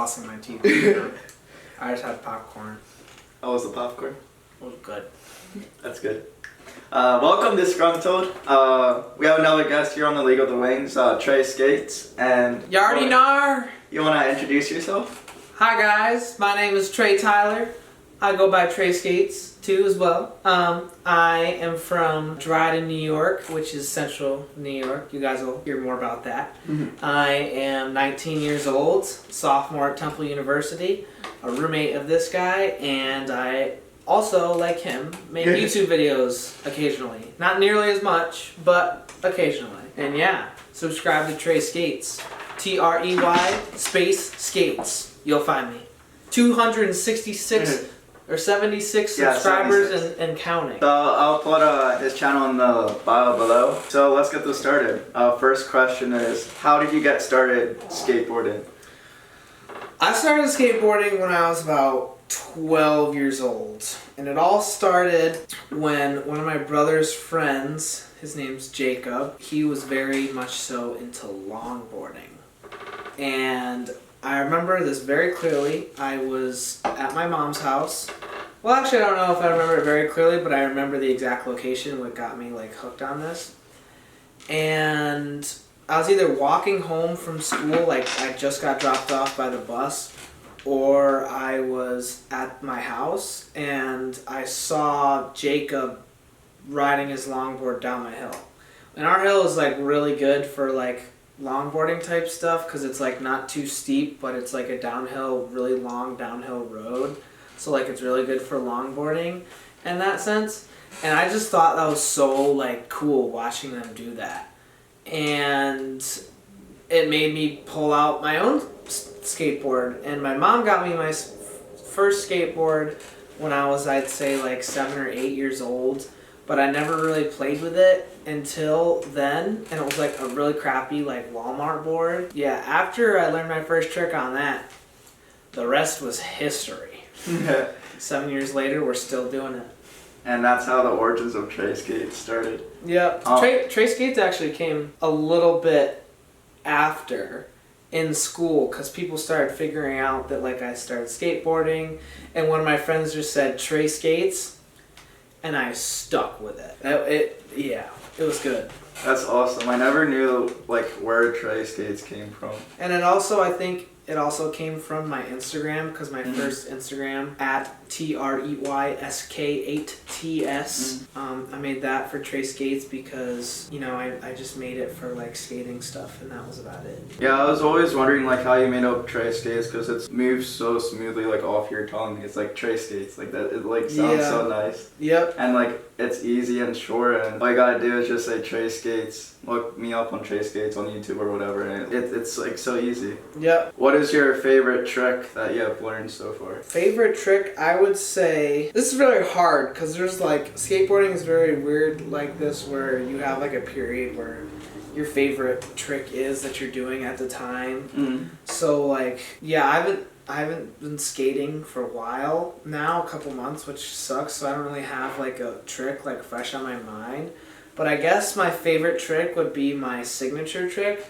flossing my teeth. You know? I just had popcorn. How was the popcorn? It was good. That's good. Welcome, Disgruntled. We have another guest here on the League of the Wings, Trey Skates. And you already know. You want to introduce yourself? Hi guys, my name is Trey Tyler. I go by Trey Skates too as well. I am from Dryden, New York, which is central New York. You guys will hear more about that. Mm-hmm. I am 19 years old, sophomore at Temple University, a roommate of this guy, and I also, like him, make YouTube videos occasionally. Not nearly as much, but occasionally. And yeah, subscribe to Trey Skates. Trey space Skates. You'll find me. 266 or 76 subscribers 76. And counting. So I'll put his channel in the bio below. So let's get this started. First question is, how did you get started skateboarding? I started skateboarding when I was about 12 years old. And it all started when one of my brother's friends, his name's Jacob, he was very much so into longboarding. And I remember this very clearly. I was at my mom's house. Well, actually, I don't know if I remember it very clearly, but I remember the exact location what got me like hooked on this. And I was either walking home from school, like I just got dropped off by the bus, or I was at my house and I saw Jacob riding his longboard down my hill. And our hill is like really good for like longboarding type stuff because it's like not too steep, but it's like a downhill, really long downhill road. So like it's really good for longboarding in that sense. And I just thought that was so like cool watching them do that. And it made me pull out my own skateboard. And my mom got me my first skateboard when I was, I'd say, like 7 or 8 years old. But I never really played with it until then, and it was like a really crappy like Walmart board. Yeah, after I learned my first trick on that, the rest was history. 7 years later, we're still doing it. And that's how the origins of Trey Skates started. Yep. Trey Skates actually came a little bit after in school because people started figuring out that like I started skateboarding, and one of my friends just said Trey Skates. And I stuck with it. It was good. That's awesome. I never knew like where Trey Skates came from. And it also, I think, it also came from my Instagram because my first Instagram at TREYSK8TS. I made that for Trey Skates because I just made it for like skating stuff, and that was about it. Yeah, I was always wondering like how you made up Trey Skates because it moves so smoothly like off your tongue. It's like Trey Skates like that. It like sounds so nice. Yep. And like it's easy and short, and all you gotta do is just say Trey Skates. Look me up on Trey Skates on YouTube or whatever, and it's like so easy. Yep. What is your favorite trick that you have learned so far? Favorite trick, I would say, this is really hard because there's like, skateboarding is very weird like this where you have like a period where your favorite trick is that you're doing at the time. Mm-hmm. So like, yeah, I haven't been skating for a while now, a couple months, which sucks, so I don't really have like a trick like fresh on my mind. But I guess my favorite trick would be my signature trick,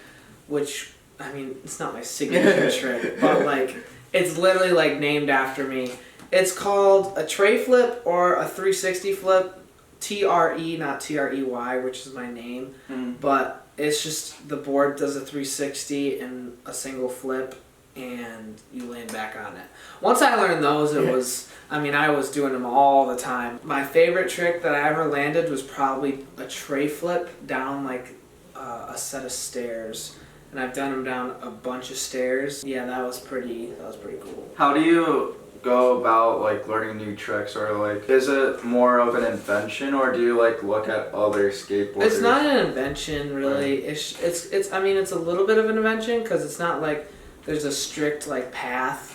which, I mean, it's not my signature trick, but like, it's literally like named after me. It's called a tray flip or a 360 flip, TRE, not TREY, which is my name. But it's just the board does a 360 and a single flip, and you land back on it. Once I learned those, it was, I was doing them all the time. My favorite trick that I ever landed was probably a tray flip down like a set of stairs. And I've done them down a bunch of stairs. Yeah, that was pretty cool. How do you go about like learning new tricks, or like is it more of an invention, or do you like look at other skateboarders? It's not an invention really. It's it's a little bit of an invention because it's not like there's a strict like path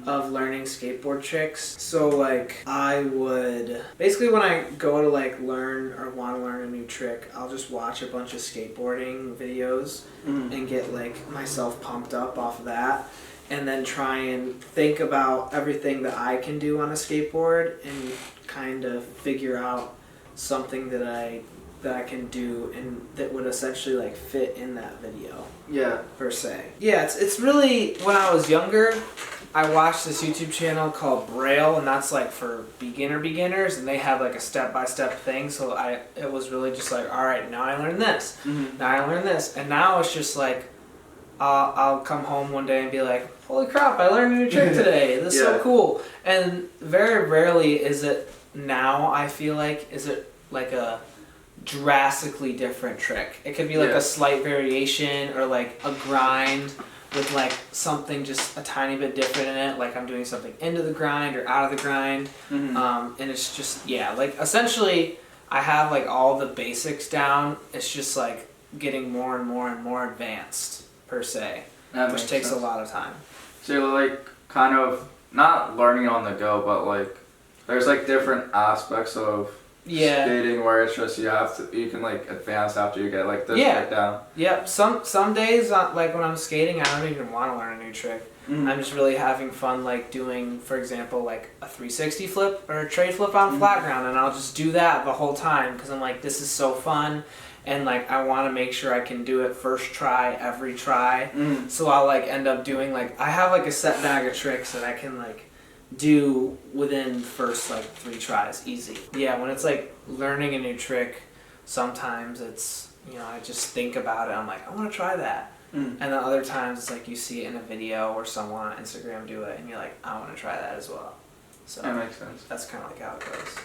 of learning skateboard tricks. So like I would basically, when I go to like learn or want to learn a new trick, I'll just watch a bunch of skateboarding videos and get like myself pumped up off of that, and then try and think about everything that I can do on a skateboard and kind of figure out something that that I can do and that would essentially like fit in that video. Yeah. Per se. Yeah, it's really, when I was younger, I watched this YouTube channel called Braille, and that's like for beginners, and they have like a step-by-step thing, so it was really just like, alright, now I learned this, now I learned this, and now it's just like, I'll come home one day and be like, holy crap, I learned a new trick today, this is so cool, and very rarely is it, now I feel like, is it like a drastically different trick. It could be like a slight variation or like a grind with like something just a tiny bit different in it, like I'm doing something into the grind or out of the grind, and it's just, like essentially I have like all the basics down, it's just like getting more and more and more advanced per se, which takes a lot of time. So you're like kind of not learning on the go, but like there's like different aspects of skating where it's just you can like advance after you get like this trick down. Yeah. Some days like when I'm skating, I don't even want to learn a new trick. I'm just really having fun like doing, for example, like a 360 flip or a tray flip on flat ground, and I'll just do that the whole time because I'm like, this is so fun, and like I want to make sure I can do it first try every try. So I'll like end up doing like, I have like a set bag of tricks that I can like do within first like 3 tries easy. Yeah, when it's like learning a new trick, sometimes it's, I just think about it, I'm like, I want to try that. And then other times it's like you see it in a video or someone on Instagram do it and you're like, I want to try that as well. So that makes sense. That's kind of like how it goes.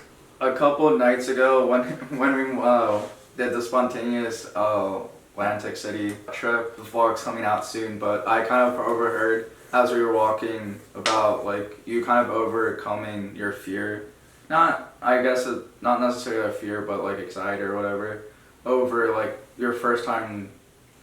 A couple of nights ago when we did the spontaneous Atlantic City trip, the vlog's coming out soon, but I kind of overheard as we were walking about like you kind of overcoming your fear, not necessarily a fear, but like anxiety or whatever, over like your first time,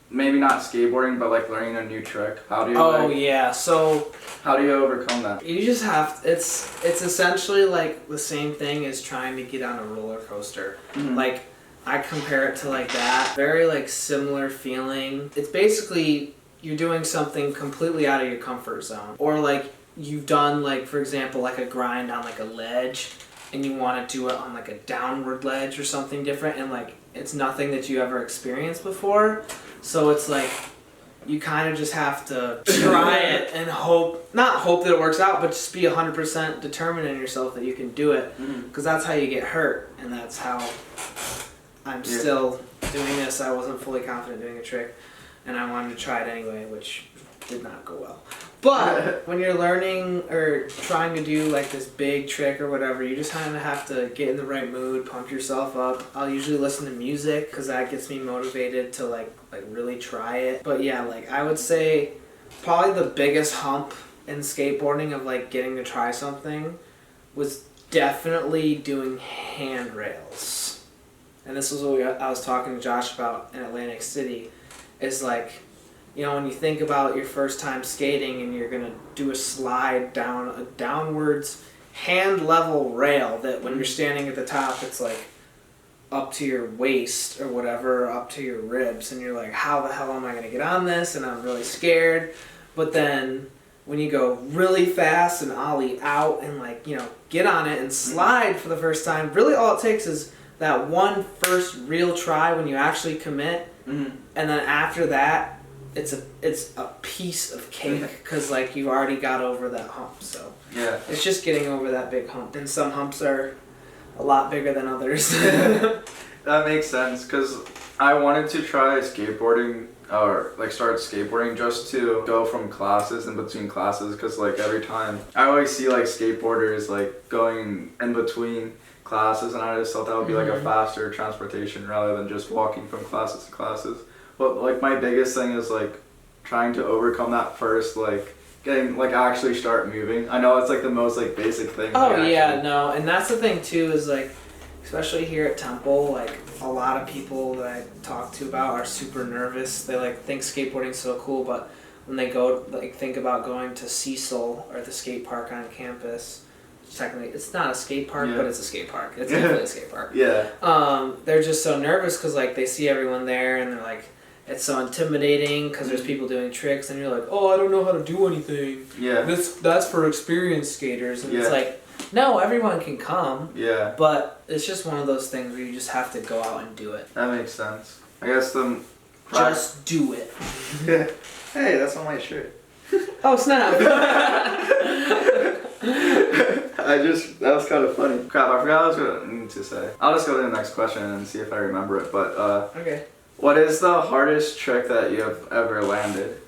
maybe not skateboarding, but like learning a new trick. How do you so how do you overcome that? You just have it's essentially like the same thing as trying to get on a roller coaster. Like I compare it to like that, very like similar feeling. It's basically you're doing something completely out of your comfort zone, or like you've done like, for example, like a grind on like a ledge and you want to do it on like a downward ledge or something different, and like it's nothing that you ever experienced before, so it's like you kind of just have to try it and not hope that it works out, but just be 100% determined in yourself that you can do it, because that's how you get hurt, and that's how I'm still doing this. I wasn't fully confident doing a trick and I wanted to try it anyway, which did not go well. But when you're learning or trying to do like this big trick or whatever, you just kind of have to get in the right mood, pump yourself up. I'll usually listen to music because that gets me motivated to like really try it. But yeah, like I would say probably the biggest hump in skateboarding of like getting to try something was definitely doing handrails. And this was what I was talking to Josh about in Atlantic City, is like, when you think about your first time skating and you're going to do a slide down a downwards hand level rail that when you're standing at the top it's like up to your waist or whatever, up to your ribs, and you're like, how the hell am I going to get on this? And I'm really scared. But then when you go really fast and ollie out and like, get on it and slide for the first time, really all it takes is that one first real try when you actually commit, and then after that it's a piece of cake because like you already got over that hump. So it's just getting over that big hump, and some humps are a lot bigger than others. That makes sense, because I wanted to try skateboarding or like start skateboarding just to go from classes in between classes, because like every time I always see like skateboarders like going in between classes, and I just thought that would be like a faster transportation rather than just walking from classes to classes. But like my biggest thing is like trying to overcome that first, like getting like actually start moving. I know it's like the most like basic thing. And that's the thing too, is like especially here at Temple, like a lot of people that I talk to about are super nervous. They like think skateboarding's so cool, but when they go like think about going to Cecil or the skate park on campus, technically it's not a skate park, but it's a skate park. It's definitely a skate park. They're just so nervous because like they see everyone there and they're like, it's so intimidating because there's people doing tricks and you're like, oh, I don't know how to do anything. That's for experienced skaters. And it's like, No, everyone can come. Yeah. But it's just one of those things where you just have to go out and do it. That makes sense. I guess Just do it. Yeah. Hey, that's on my shirt. Oh, snap. That was kind of funny. Crap, I forgot what I was going to say. I'll just go to the next question and see if I remember it. But, okay. What is the hardest trick that you have ever landed?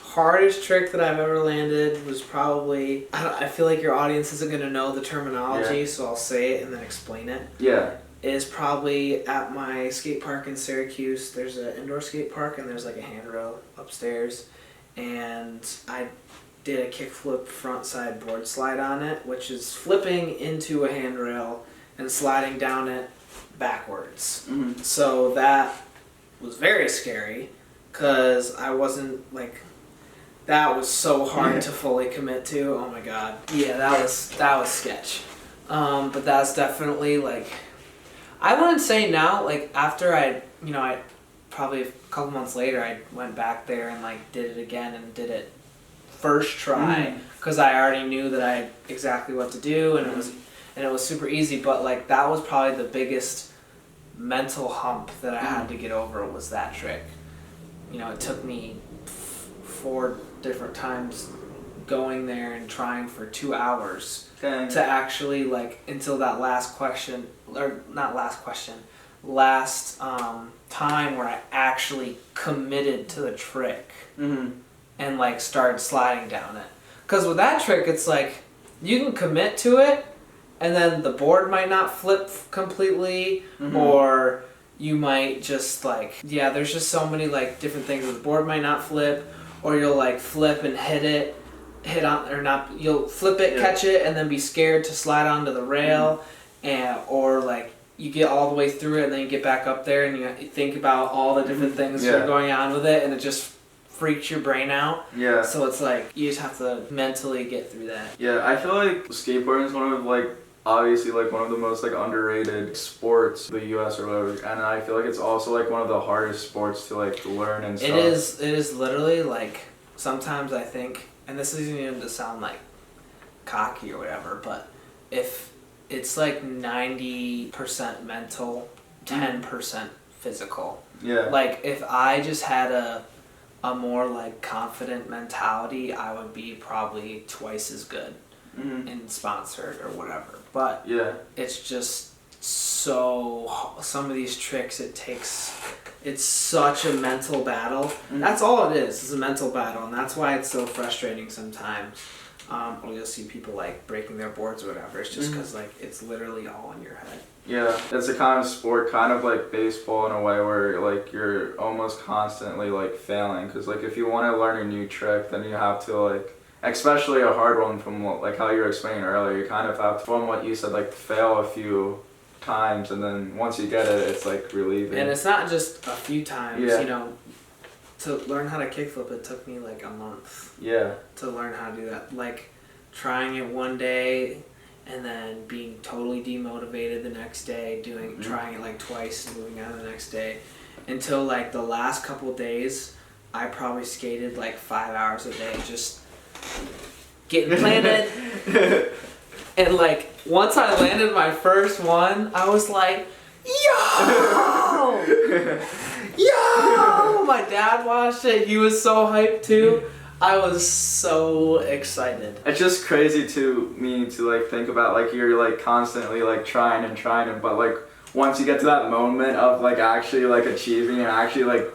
Hardest trick that I've ever landed was probably... I feel like your audience isn't going to know the terminology, so I'll say it and then explain it. Yeah. Is probably at my skate park in Syracuse. There's an indoor skate park and there's like a handrail upstairs. And I did a kickflip frontside board slide on it, which is flipping into a handrail and sliding down it backwards. Mm-hmm. So that was very scary because I wasn't like, that was so hard to fully commit to. Oh my god. Yeah, that was sketch. But that's definitely like, I wouldn't say now, like after I probably a couple months later I went back there and like did it again and did it first try because I already knew that I had exactly what to do and it was super easy, but like that was probably the biggest mental hump that I had to get over was that trick. You know, it took me 4 different times going there and trying for 2 hours to actually like until that last time where I actually committed to the trick and like started sliding down it. Because with that trick, it's like you can commit to it and then the board might not flip completely or you might just like, there's just so many like different things. The board might not flip or you'll like flip and you'll flip it, catch it, and then be scared to slide onto the rail or like you get all the way through it and then you get back up there and you think about all the different things that are going on with it and it just freaks your brain out. Yeah. So it's like you just have to mentally get through that. Yeah, I feel like skateboarding is one of like obviously like one of the most like underrated sports in the US or whatever, and I feel like it's also like one of the hardest sports to like learn and stuff. It is literally like sometimes I think, and this isn't even to sound like cocky or whatever, but if it's like 90% mental, 10% physical. Yeah. Like if I just had a more like confident mentality, I would be probably twice as good and sponsored or whatever. But it's just so, some of these tricks it's such a mental battle. That's all it is a mental battle, and that's why it's so frustrating sometimes. Or you'll see people like breaking their boards or whatever. It's just because like it's literally all in your head. Yeah, it's a kind of sport, kind of like baseball in a way, where like you're almost constantly like failing. Because like if you want to learn a new trick, then you have to like, especially a hard one from like how you were explaining earlier, you kind of have to, from what you said, like fail a few times, and then once you get it, it's like relieving. And it's not just a few times, you know. To learn how to kickflip, it took me like a month. Yeah. To learn how to do that. Like trying it one day and then being totally demotivated the next day, trying it like twice and moving on the next day. Until like the last couple days, I probably skated like 5 hours a day just getting planted. And like once I landed my first one, I was like, yo! Yo! My dad watched it. He was so hyped too. I was so excited. It's just crazy to me to like think about, like you're like constantly like trying, but like once you get to that moment of like actually like achieving and actually like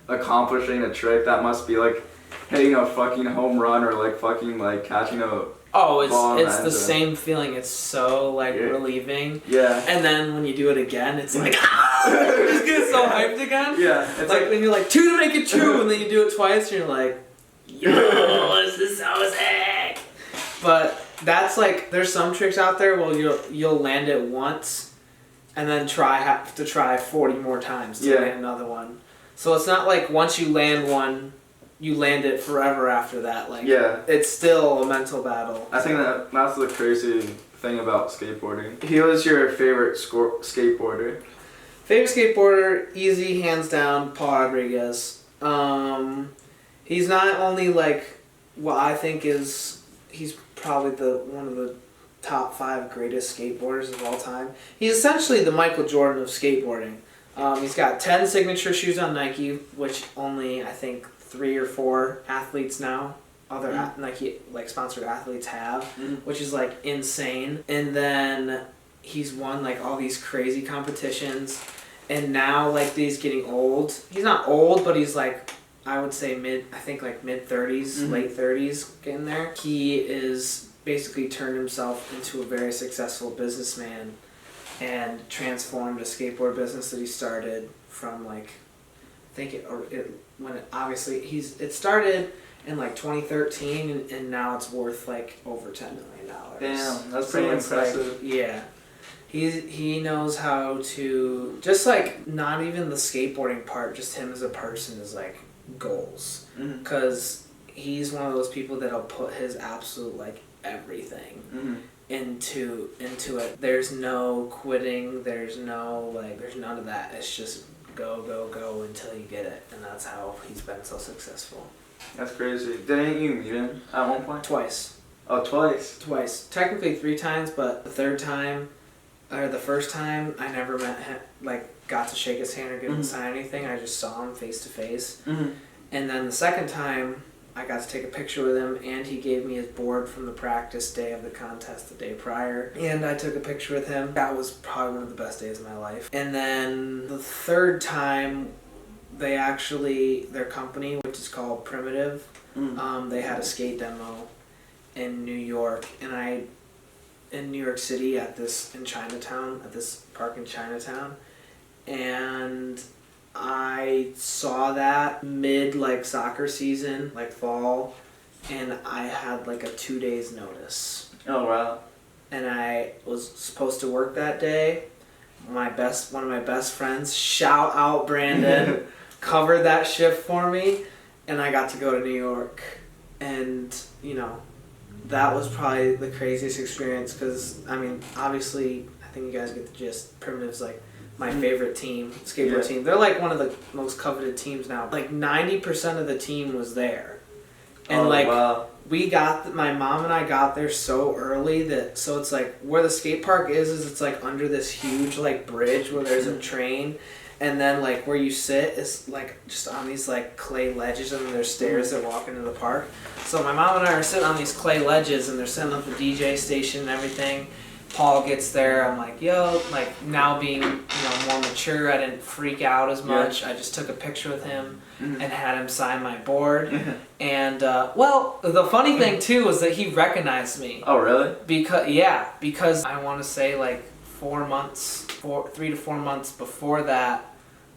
accomplishing a trick, that must be like hitting a fucking home run or like fucking like catching a it's the same feeling. It's so like relieving. Yeah. And then when you do it again, it's like you just get so hyped again. Yeah. It's like when you're like 2 to make it true, and then you do it twice, and you're like, yo, this is so sick. But that's like, there's some tricks out there where you'll land it once, and then have to try 40 more times to land another one. So it's not like once you land one, you land it forever after that. Like, it's still a mental battle. I think that's the crazy thing about skateboarding. Who was your favorite skateboarder? Favorite skateboarder, easy, hands down, Paul Rodriguez. He's not only like what I think he's probably one of the top 5 greatest skateboarders of all time. He's essentially the Michael Jordan of skateboarding. He's got 10 signature shoes on Nike, which only I think 3 or 4 athletes now, other Nike like sponsored athletes have, which is like insane. And then he's won like all these crazy competitions, and now like he's getting old. He's not old, but he's like, I would say mid 30s, late 30s, getting there. He is basically turned himself into a very successful businessman and transformed a skateboard business that he started from like, I think it started in like 2013 and now it's worth like over $10 million. Damn, that's pretty impressive. Like, yeah. He knows how to, just like not even the skateboarding part, just him as a person is like goals. Because he's one of those people that'll put his absolute like everything into it. There's no quitting, there's none of that. It's just go until you get it, and that's how he's been so successful. That's crazy. Didn't you meet him at one point? Twice. Oh, twice. Technically 3 times, but the first time I never met him, like got to shake his hand or get him to sign anything. I just saw him face to face. And then the second time I got to take a picture with him, and he gave me his board from the practice day of the contest the day prior, and I took a picture with him. That was probably one of the best days of my life. And then the third time, their company, which is called Primitive, they had a skate demo in New York, and in New York City at this park in Chinatown, and I saw that mid like soccer season, like fall, and I had like a 2 days notice. Oh wow. And I was supposed to work that day. One of my best friends, shout out Brandon, covered that shift for me, and I got to go to New York. And that was probably the craziest experience, because I mean, obviously I think you guys get the gist. Primitive's like my favorite team, skateboard team. They're like one of the most coveted teams now. Like 90% of the team was there. And my mom and I got there so early so it's like where the skate park is it's like under this huge like bridge where there's a train, and then like where you sit is like just on these like clay ledges, and then there's stairs that walk into the park. So my mom and I are sitting on these clay ledges, and they're setting up the DJ station and everything. Paul gets there, I'm like, yo, like now being more mature, I didn't freak out as much. Yeah. I just took a picture with him and had him sign my board. And the funny thing too was that he recognized me. Oh really? Because I want to say like 3 to 4 months before that,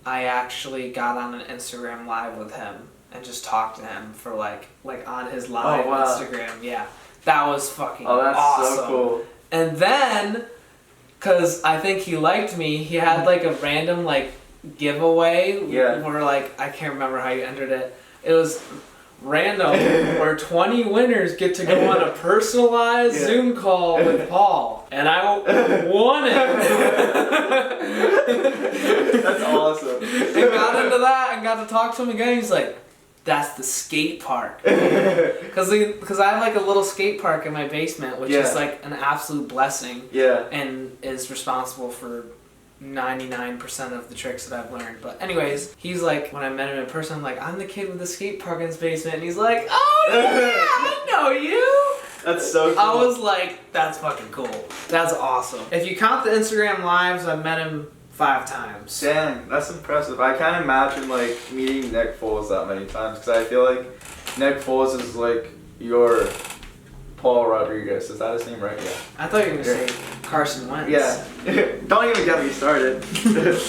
I actually got on an Instagram live with him and just talked to him for like on his live Instagram. Yeah, that was fucking awesome. So cool. And then, because I think he liked me, he had like a random like giveaway where like, I can't remember how you entered it. It was random where 20 winners get to go on a personalized Zoom call with Paul. And I won it. That's awesome. And got into that and got to talk to him again. He's like, that's the skate park. Because I have like a little skate park in my basement, which is like an absolute blessing. Yeah. And is responsible for 99% of the tricks that I've learned. But anyways, he's like, when I met him in person, I'm like, I'm the kid with the skate park in his basement. And he's like, oh yeah, I know you. That's so cool. I was like, that's fucking cool. That's awesome. If you count the Instagram lives, I've met him 5 times. Dang, that's impressive. I can't imagine like meeting Nick Foles that many times, because I feel like Nick Foles is like your Paul Rodriguez. Is that his name, right? Yeah. I thought you were going to say Carson Wentz. Yeah. Don't even get me started.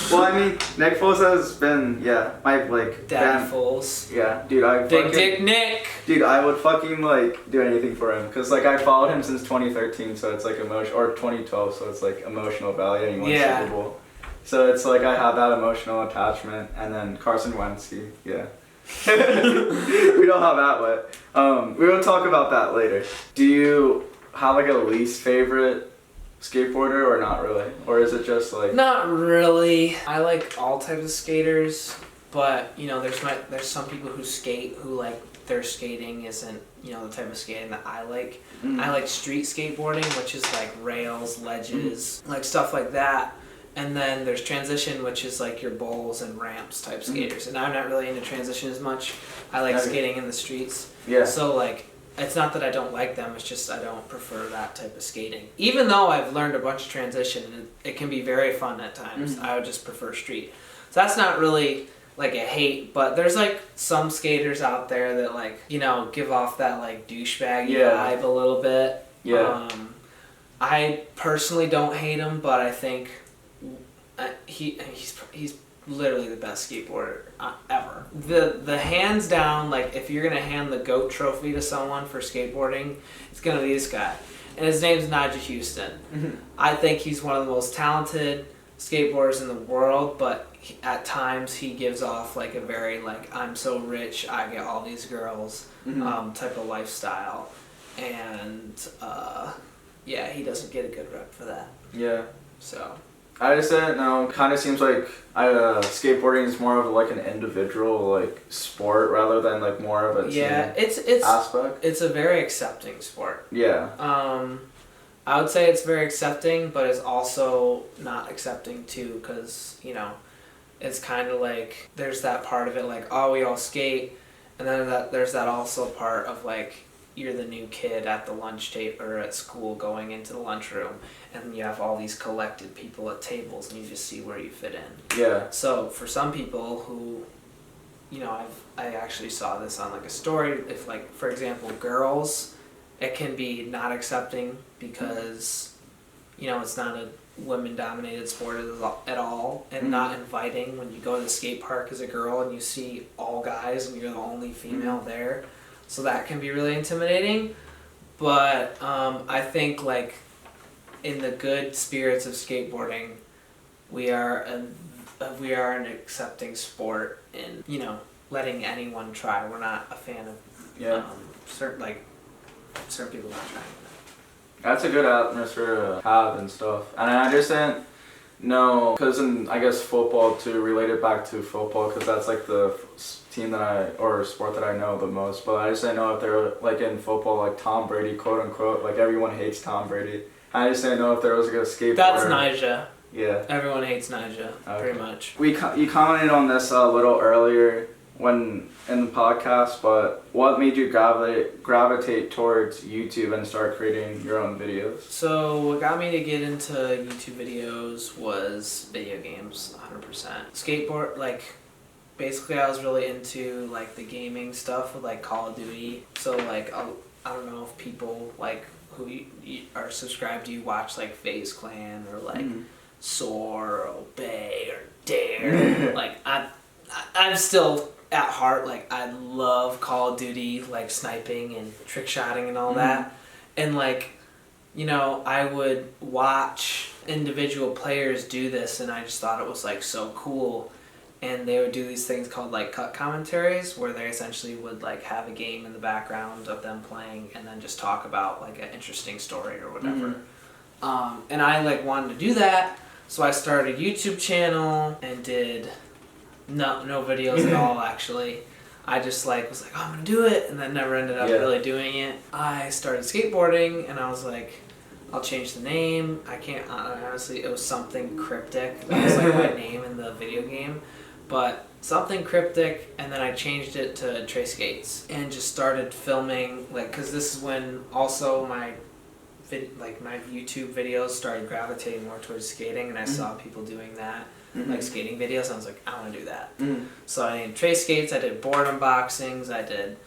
Well, I mean, Nick Foles has been, my like Daddy Foles. Yeah, dude, Big Dick Nick. Dude, I would fucking like do anything for him, because like I followed him since 2013, so it's like or 2012, so it's like emotional value, and he won Super Bowl. So it's like I have that emotional attachment, and then Carson Wentz, we don't have that, but we will talk about that later. Do you have like a least favorite skateboarder, or not really? Or is it just like... Not really. I like all types of skaters. But there's some people who skate who like their skating isn't the type of skating that I like. I like street skateboarding, which is like rails, ledges, like stuff like that. And then there's transition, which is like your bowls and ramps type skaters. And I'm not really into transition as much. I like skating in the streets. Yeah. So like, it's not that I don't like them, it's just I don't prefer that type of skating. Even though I've learned a bunch of transition, and it can be very fun at times, I would just prefer street. So that's not really like a hate, but there's like some skaters out there that like, give off that like douchebaggy vibe a little bit. Yeah. I personally don't hate him, but I think he's literally the best skateboarder ever. The hands down, like if you're gonna hand the GOAT trophy to someone for skateboarding, it's gonna be this guy, and his name's Nigel Houston. I think he's one of the most talented skateboarders in the world, but at times he gives off like a very like I'm so rich, I get all these girls type of lifestyle, and he doesn't get a good rep for that. Yeah. So. I just didn't know. Kind of seems like skateboarding is more of like an individual like sport rather than like more of a team aspect. It's a very accepting sport. Yeah. I would say it's very accepting, but it's also not accepting too, because it's kind of like there's that part of it like we all skate, and then there's that also part of like you're the new kid at the lunch table or at school going into the lunchroom, and you have all these collected people at tables, and you just see where you fit in. Yeah. So for some people who, I actually saw this on like a story. If like for example girls, it can be not accepting because, it's not a women-dominated sport at all, and not inviting when you go to the skate park as a girl and you see all guys and you're the only female there. So that can be really intimidating, but I think like in the good spirits of skateboarding, we are an accepting sport, and letting anyone try. We're not a fan of certain people not trying. That's a good atmosphere to have and stuff, and I just didn't know because in I guess football to relate it back to football because that's like the team or sport that I know the most, but I just didn't know if they're like in football like Tom Brady, quote unquote, like everyone hates Tom Brady. I just didn't know if there was like a skateboarder. That's Nyjah. Yeah. Everyone hates Nyjah, pretty much. You commented on this a little earlier when in the podcast, but what made you gravitate towards YouTube and start creating your own videos? So what got me to get into YouTube videos was video games, 100%. Skateboard, like, basically I was really into like the gaming stuff with like Call of Duty. So like I don't know if people like who you are subscribed to you watch like FaZe Clan or like Soar or Obey or Dare. Like I'm still at heart like I love Call of Duty, like sniping and trick shotting and all that. And like I would watch individual players do this, and I just thought it was like so cool. And they would do these things called like cut commentaries, where they essentially would like have a game in the background of them playing and then just talk about like an interesting story or whatever. And I like wanted to do that, so I started a YouTube channel and did no videos at all actually. I just like was like, oh, I'm gonna do it, and then never ended up really doing it. I started skateboarding, and I was like, I'll change the name. I can't honestly. It was something cryptic. That was like my name in the video game. But something cryptic, and then I changed it to Trey Skates and just started filming, like, because this is when also my YouTube videos started gravitating more towards skating, and I saw people doing that, like skating videos, and I was like, I want to do that. So I named Trey Skates. I did board unboxings. I did,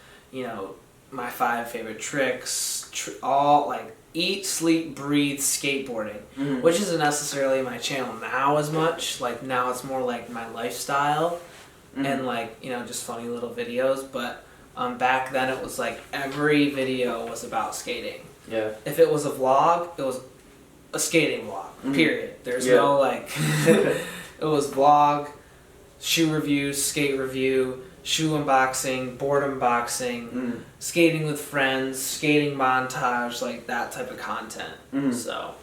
my 5 favorite tricks, all like eat, sleep, breathe skateboarding, which isn't necessarily my channel now as much. Like now it's more like my lifestyle and like, just funny little videos. But back then it was like every video was about skating. Yeah. If it was a vlog, it was a skating vlog, period. There's no like, it was vlog, shoe review, skate review, shoe unboxing, board unboxing, skating with friends, skating montage, like that type of content. So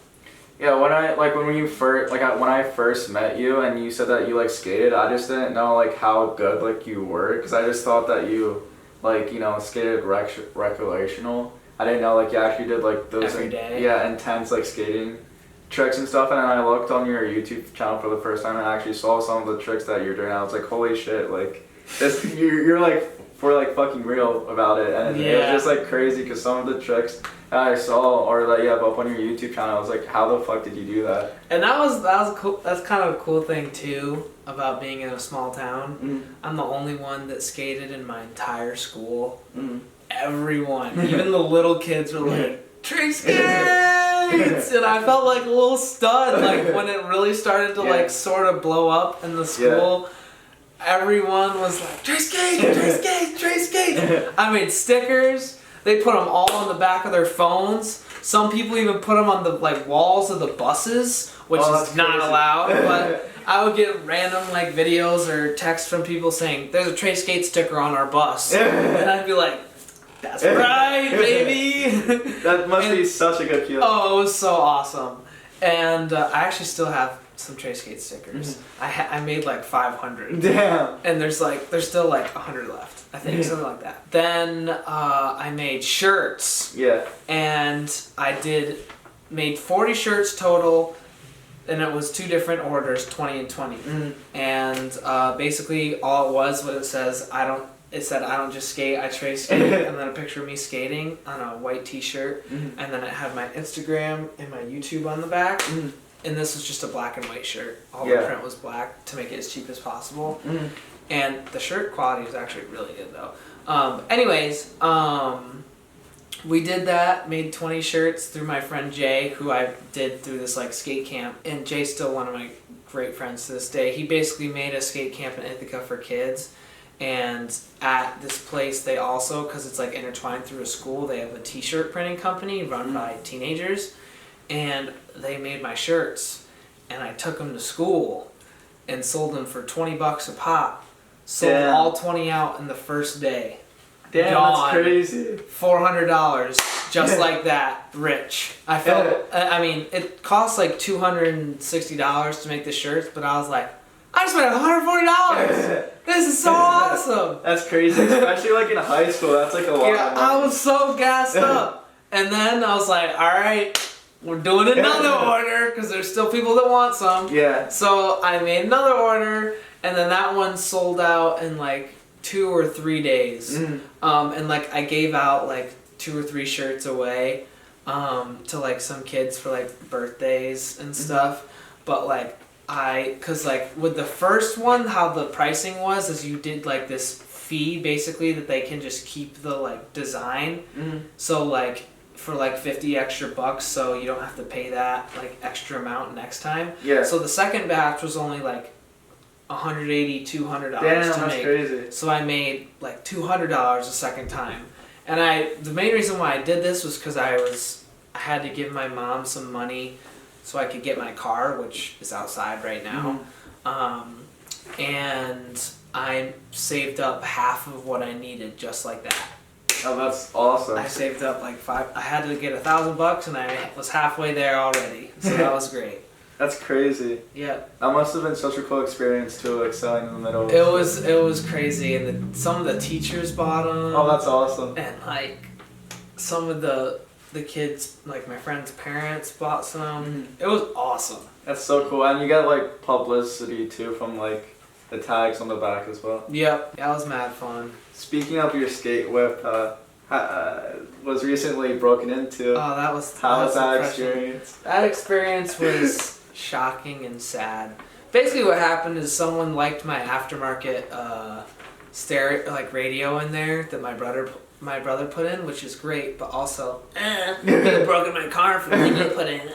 Yeah, when I first met you and you said that you like skated, I just didn't know like how good like you were, because I just thought that you like, you know, skated recreational. I didn't know like you actually did like those every day. Yeah, intense like skating tricks and stuff. And then I looked on your YouTube channel for the first time and I actually saw some of the tricks that you're doing. I was like, holy shit, like this, you're like for like fucking real about it. And it was just like crazy, because some of the tricks that I saw or that you have up on your YouTube channel, I was like, how the fuck did you do that? And that was cool. That's kind of a cool thing too about being in a small town. I'm the only one that skated in my entire school. Everyone, even the little kids, were like, Trey Skates! And I felt like a little stud, like when it really started to like sort of blow up in the school. Everyone was like, Trey Skates, Trey Skates, Trey Skates. I made stickers. They put them all on the back of their phones. Some people even put them on the like walls of the buses, which is not allowed. But I would get random like videos or texts from people saying, "There's a Trey Skates sticker on our bus," and I'd be like, "That's right, baby." That must be such a good feeling. Oh, it was so awesome. And I actually still have some Trey Skates stickers. I made like 500. Damn. And there's still like 100 left, I think, something like that. Then I made shirts. Yeah. And I made 40 shirts total, and it was 2 different orders, 20 and 20. And basically all it was, what it says, it said, "I don't just skate, I Trey skate," and then a picture of me skating on a white t-shirt, and then it had my Instagram and my YouTube on the back. And this was just a black and white shirt. All the print was black to make it as cheap as possible. And the shirt quality was actually really good though. Anyways, we did that, made 20 shirts through my friend Jay, who I did through this like skate camp. And Jay's still one of my great friends to this day. He basically made a skate camp in Ithaca for kids. And at this place, they also, because it's like intertwined through a school, they have a t-shirt printing company run by teenagers. And they made my shirts, and I took them to school and sold them for $20 a pop. Sold all 20 out in the first day. Damn, Gone. that's crazy. $400, just like that, rich. I felt, I mean, it costs like $260 to make the shirts, but I was like, I just made $140. This is so awesome. That's crazy, especially like in high school. That's like a lot. Yeah, I was so gassed up. And then I was like, all right, we're doing another order, because there's still people that want some. Yeah. So I made another order, and then that one sold out in like 2 or 3 days. And like I gave out like 2 or 3 shirts away to like some kids for like birthdays and stuff. But like cause like with the first one, how the pricing was is you did like this fee basically that they can just keep the like design. So like for like 50 extra bucks, so you don't have to pay that like extra amount next time. Yeah. So the second batch was only like $180, $200 to make. That's crazy. So I made like $200 a second time. And the main reason why I did this was because I had to give my mom some money so I could get my car, which is outside right now. And I saved up half of what I needed just like that. Oh, that's awesome. I saved up like I had to get $1,000 and I was halfway there already. So that was great. That's crazy. Yeah. That must have been such a cool experience too, like selling in the middle. It was crazy, and some of the teachers bought them. Oh, that's awesome. And like some of the kids, like my friend's parents, bought some. It was awesome. That's so cool, and you got like publicity too from like the tags on the back as well. Yep, that was mad fun. Speaking of your skate whip, was recently broken into. Oh, that was. How was that experience? That experience was shocking and sad. Basically, what happened is someone liked my aftermarket stereo, like radio in there that my brother put in, which is great, but also he had broken my car for me to put in.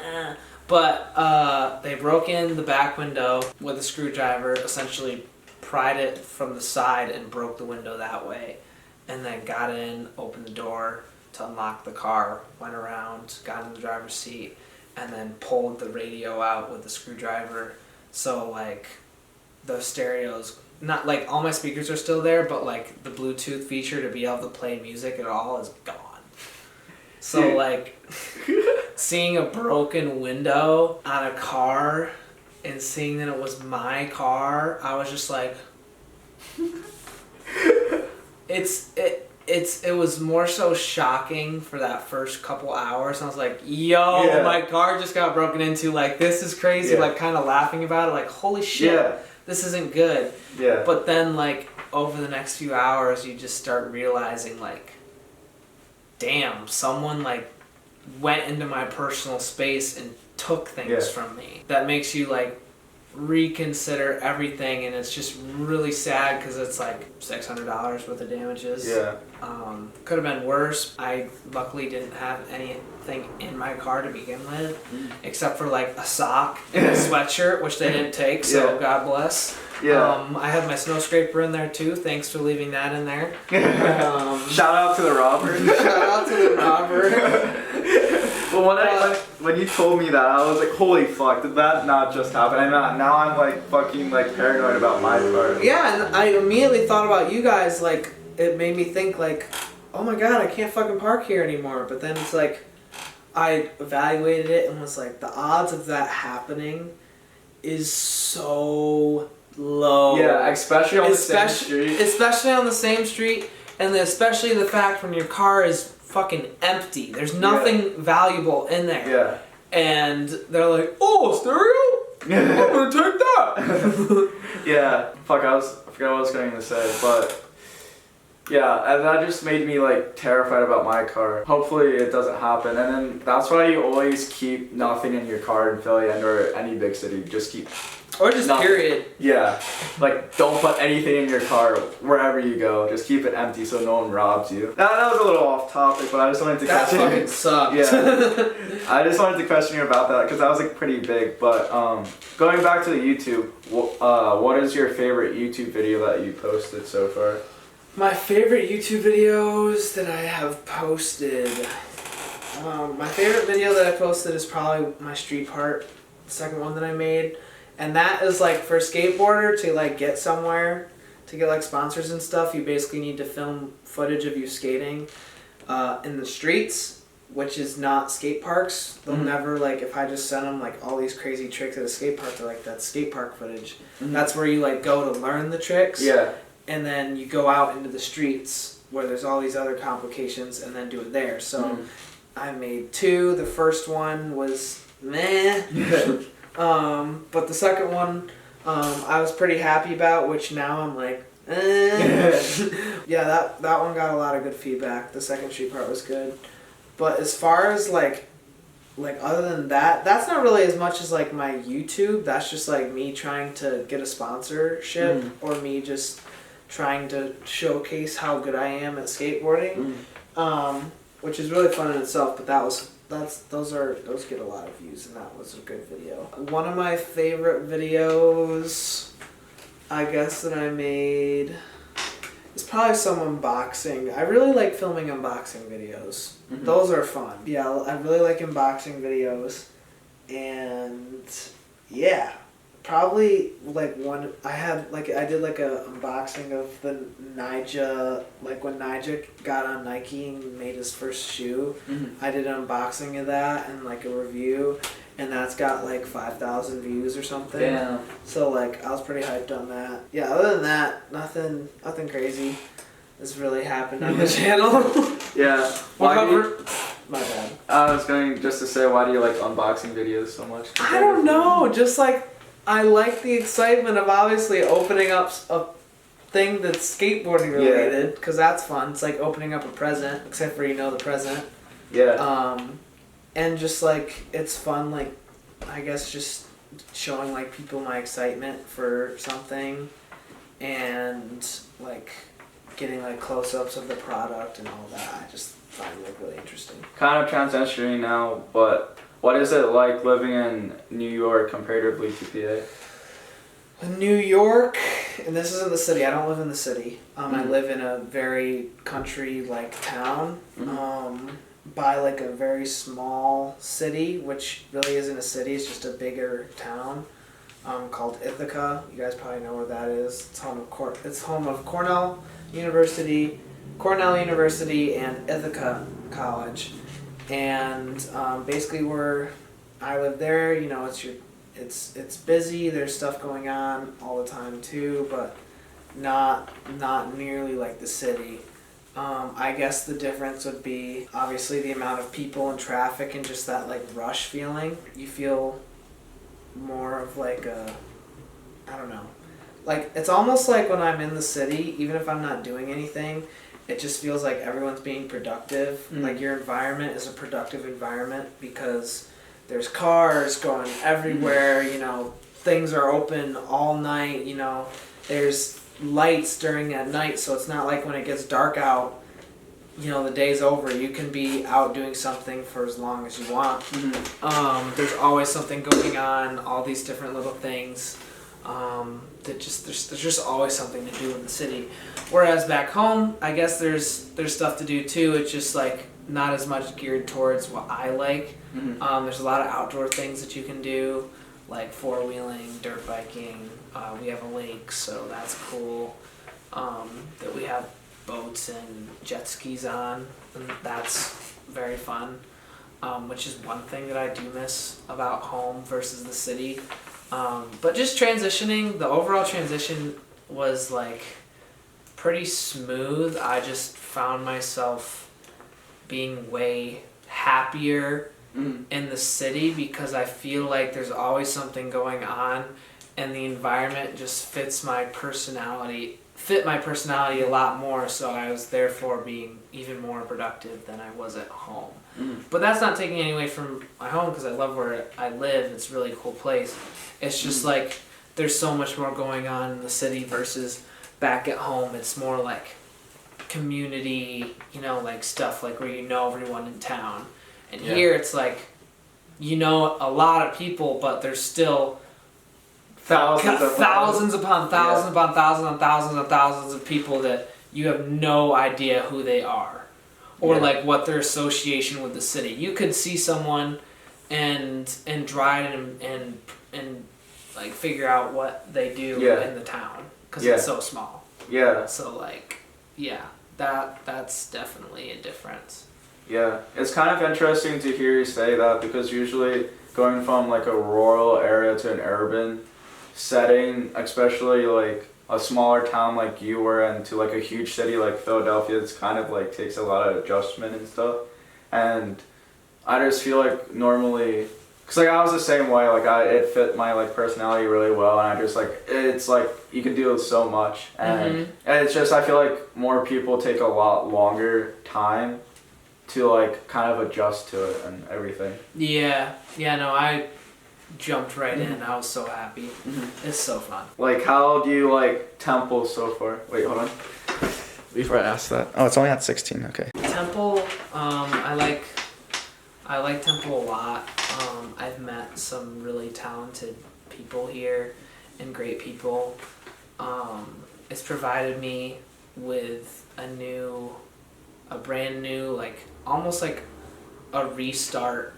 But they broke in the back window with a screwdriver, essentially pried it from the side and broke the window that way, and then got in, opened the door to unlock the car, went around, got in the driver's seat, and then pulled the radio out with the screwdriver. So like the stereos, not like all my speakers are still there, but like the Bluetooth feature to be able to play music at all is gone. So like seeing a broken window on a car and seeing that it was my car, I was just like, it was more so shocking for that first couple hours. I was like, yo, my car just got broken into. Like, this is crazy. Like, kind of laughing about it. Like, holy shit, this isn't good. Yeah. But then, like, over the next few hours, you just start realizing, like, damn, someone, like, went into my personal space and took things from me. That makes you, like, reconsider everything, and it's just really sad because it's like $600 worth of damages. Yeah. Could have been worse. I luckily didn't have anything in my car to begin with, except for like a sock and a sweatshirt, which they didn't take, so God bless. Yeah. I had my snow scraper in there too. Thanks for leaving that in there. Shout out to the robber. Shout out to the robber. Well, when you told me that, I was like, holy fuck, did that not just happen? And now I'm like fucking like paranoid about my car. Yeah, and I immediately thought about you guys. Like, it made me think like, oh my god, I can't fucking park here anymore. But then it's like, I evaluated it and was like, the odds of that happening is so low. Yeah, especially on the same street. Especially on the same street, and especially the fact when your car is fucking empty. There's nothing valuable in there. Yeah. And they're like, oh, stereo? I'm gonna take that. Yeah. Fuck, I forgot what I was going to say, but yeah, and that just made me like terrified about my car. Hopefully it doesn't happen. And then that's why you always keep nothing in your car in Philly or any big city. Just keep. Or just nothing. Period. Yeah. Like, don't put anything in your car wherever you go. Just keep it empty so no one robs you. That was a little off topic, but I just wanted to question you. That fucking sucked. Yeah. I just wanted to question you about that because that was like pretty big. But going back to the YouTube, what is your favorite YouTube video that you posted so far? My favorite YouTube videos that I have posted. My favorite video that I posted is probably my street part, the second one that I made. And that is like for Skateboarder to like get somewhere, to get like sponsors and stuff, you basically need to film footage of you skating in the streets, which is not skate parks. They'll never, like, if I just send them like all these crazy tricks at a skate park, they're like, that's skate park footage. That's where you like go to learn the tricks. Yeah. And then you go out into the streets where there's all these other complications and then do it there. So I made 2. The first one was meh. But the second one, I was pretty happy about, which now I'm like, yeah, that one got a lot of good feedback. The second street part was good. But as far as like other than that, that's not really as much as like my YouTube. That's just like me trying to get a sponsorship or me just trying to showcase how good I am at skateboarding, which is really fun in itself. But those get a lot of views, and that was a good video. One of my favorite videos, I guess, that I made is probably some unboxing. I really like filming unboxing videos. Those are fun. Yeah, I really like unboxing videos, and yeah, probably like one I did like a unboxing of the Nyjah, like when Nyjah got on Nike and made his first shoe. I did an unboxing of that and like a review, and that's got like 5,000 views or something. Yeah. So like I was pretty hyped on that. Yeah, other than that, nothing crazy has really happened on the channel. Yeah. My bad. I was going just to say, why do you like unboxing videos so much? I don't know, just like I like the excitement of obviously opening up a thing that's skateboarding related, because that's fun. It's like opening up a present, except for the present. Yeah. And just like it's fun, like I guess just showing like people my excitement for something, and like getting like close-ups of the product and all that. I just find like really interesting. Kind of transitioning now, but what is it like living in New York comparatively to PA? New York, and this isn't the city. I don't live in the city. I live in a very country-like town, by like a very small city, which really isn't a city. It's just a bigger town, called Ithaca. You guys probably know where that is. It's home of Cornell University, and Ithaca College. And basically where I live there, you know, it's busy. There's stuff going on all the time too, but not nearly like the city. I guess the difference would be obviously the amount of people and traffic and just that like rush feeling. You feel more of like I don't know. Like it's almost like when I'm in the city, even if I'm not doing anything, it just feels like everyone's being productive. Like your environment is a productive environment because there's cars going everywhere, you know, things are open all night, you know, there's lights during at night, so it's not like when it gets dark out, you know, the day's over. You can be out doing something for as long as you want. There's always something going on, all these different little things. That just there's just always something to do in the city. Whereas back home, I guess there's stuff to do too. It's just like not as much geared towards what I like. There's a lot of outdoor things that you can do, like four-wheeling, dirt biking. We have a lake, so that's cool. That we have boats and jet skis on, and that's very fun. Which is one thing that I do miss about home versus the city. But just transitioning, the overall transition was like pretty smooth. I just found myself being way happier in the city because I feel like there's always something going on and the environment just fit my personality a lot more, so I was therefore being even more productive than I was at home. But that's not taking any away from my home because I love where I live. It's a really cool place. It's just like there's so much more going on in the city versus back at home. It's more like community, you know, like stuff like where you know everyone in town. And here it's like you know a lot of people, but there's still thousands upon thousands of people that you have no idea who they are or like what their association with the city. You could see someone and drive and like figure out what they do in the town because it's so small. So like that's definitely a difference. Yeah, it's kind of interesting to hear you say that because usually going from like a rural area to an urban setting, especially like a smaller town like you were and to like a huge city like Philadelphia, it's kind of like takes a lot of adjustment and stuff. And I just feel like normally, cause like I was the same way, like it fit my like personality really well, and I just like it's like you can do so much, and it's just I feel like more people take a lot longer time to like kind of adjust to it and everything. I jumped right in. I was so happy. It's so fun. Like, how do you like Temple so far? Wait, hold on. Before I ask that. Oh, it's only at 16. Okay. Temple, I like Temple a lot. I've met some really talented people here and great people. It's provided me with a brand new, like almost like a restart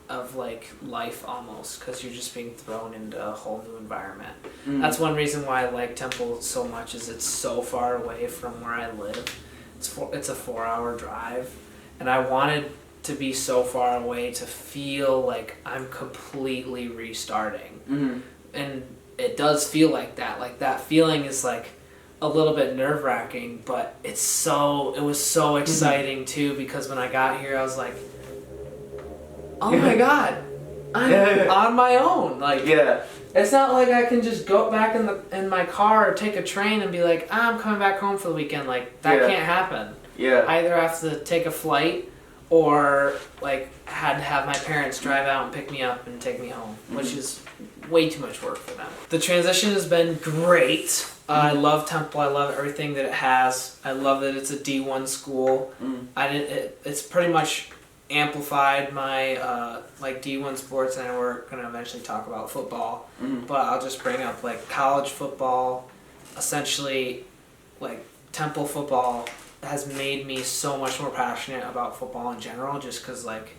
of like life almost, because you're just being thrown into a whole new environment. That's one reason why I like Temple so much, is it's so far away from where I live. It's a 4-hour drive, and I wanted to be so far away to feel like I'm completely restarting. And it does feel like that. Like that feeling is like a little bit nerve-wracking, but it was so exciting too, because when I got here I was like, oh my god, I'm on my own. Like, it's not like I can just go back in my car or take a train and be like, I'm coming back home for the weekend. Like, that can't happen. I either have to take a flight or like had to have my parents drive out and pick me up and take me home, which is way too much work for them. The transition has been great. I love Temple. I love everything that it has. I love that it's a D1 school. It's pretty much amplified my like D1 sports, and we're gonna eventually talk about football. But I'll just bring up like college football. Essentially, like Temple football has made me so much more passionate about football in general, just because like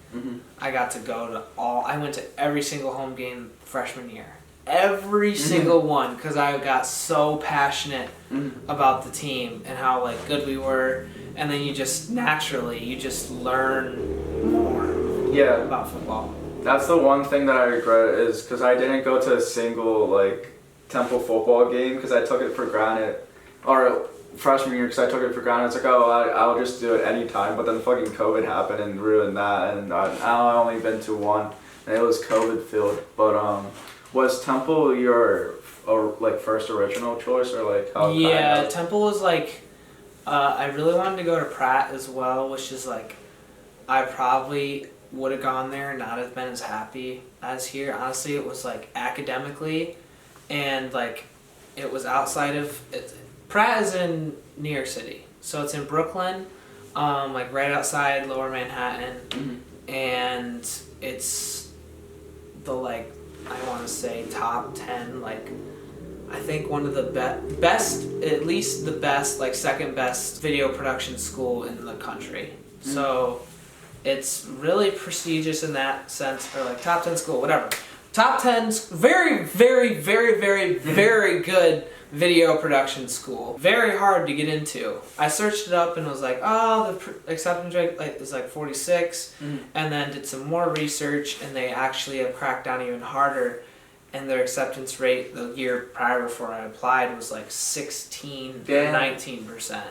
I got to go to I went to every single home game freshman year. Every single one, because I got so passionate about the team and how like good we were, and then you just naturally learn Yeah. about football. That's the one thing that I regret is because I didn't go to a single like Temple football game because I took it for granted, or freshman year because I took it for granted. It's like, oh, I'll just do it anytime. But then fucking COVID happened and ruined that, and I only been to one, and it was COVID filled. But was Temple your like first original choice or like how? Yeah, kind of? Temple was like, I really wanted to go to Pratt as well, which is like, I probably would have gone there and not have been as happy as here. Honestly, it was like academically, and like, it was outside of Pratt is in New York City, so it's in Brooklyn, like right outside Lower Manhattan, and it's the like, I want to say top 10, like I think one of the best, at least the best, like second best video production school in the country. So it's really prestigious in that sense, or like top 10 school, whatever. Top 10, very, very, very, very, very good video production school. Very hard to get into. I searched it up and was like, oh, the acceptance rate is like 46, and then did some more research, and they actually have cracked down even harder, and their acceptance rate the year prior before I applied was like 16, 19%.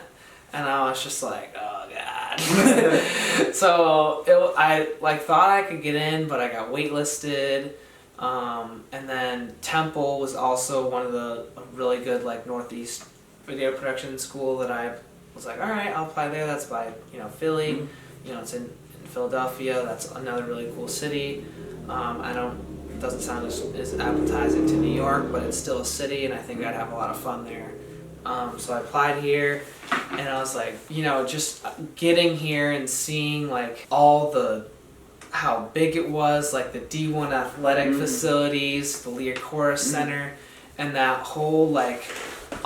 And I was just like, oh god. So I like thought I could get in, but I got waitlisted. And then Temple was also one of the really good like Northeast video production school that I was like, all right, I'll apply there. That's by Philly. It's in Philadelphia. That's another really cool city. It doesn't sound as appetizing to New York, but it's still a city, and I think I'd have a lot of fun there. So I applied here, and I was like, just getting here and seeing like how big it was, like the D1 athletic facilities, the Lear Chorus Center, and that whole like,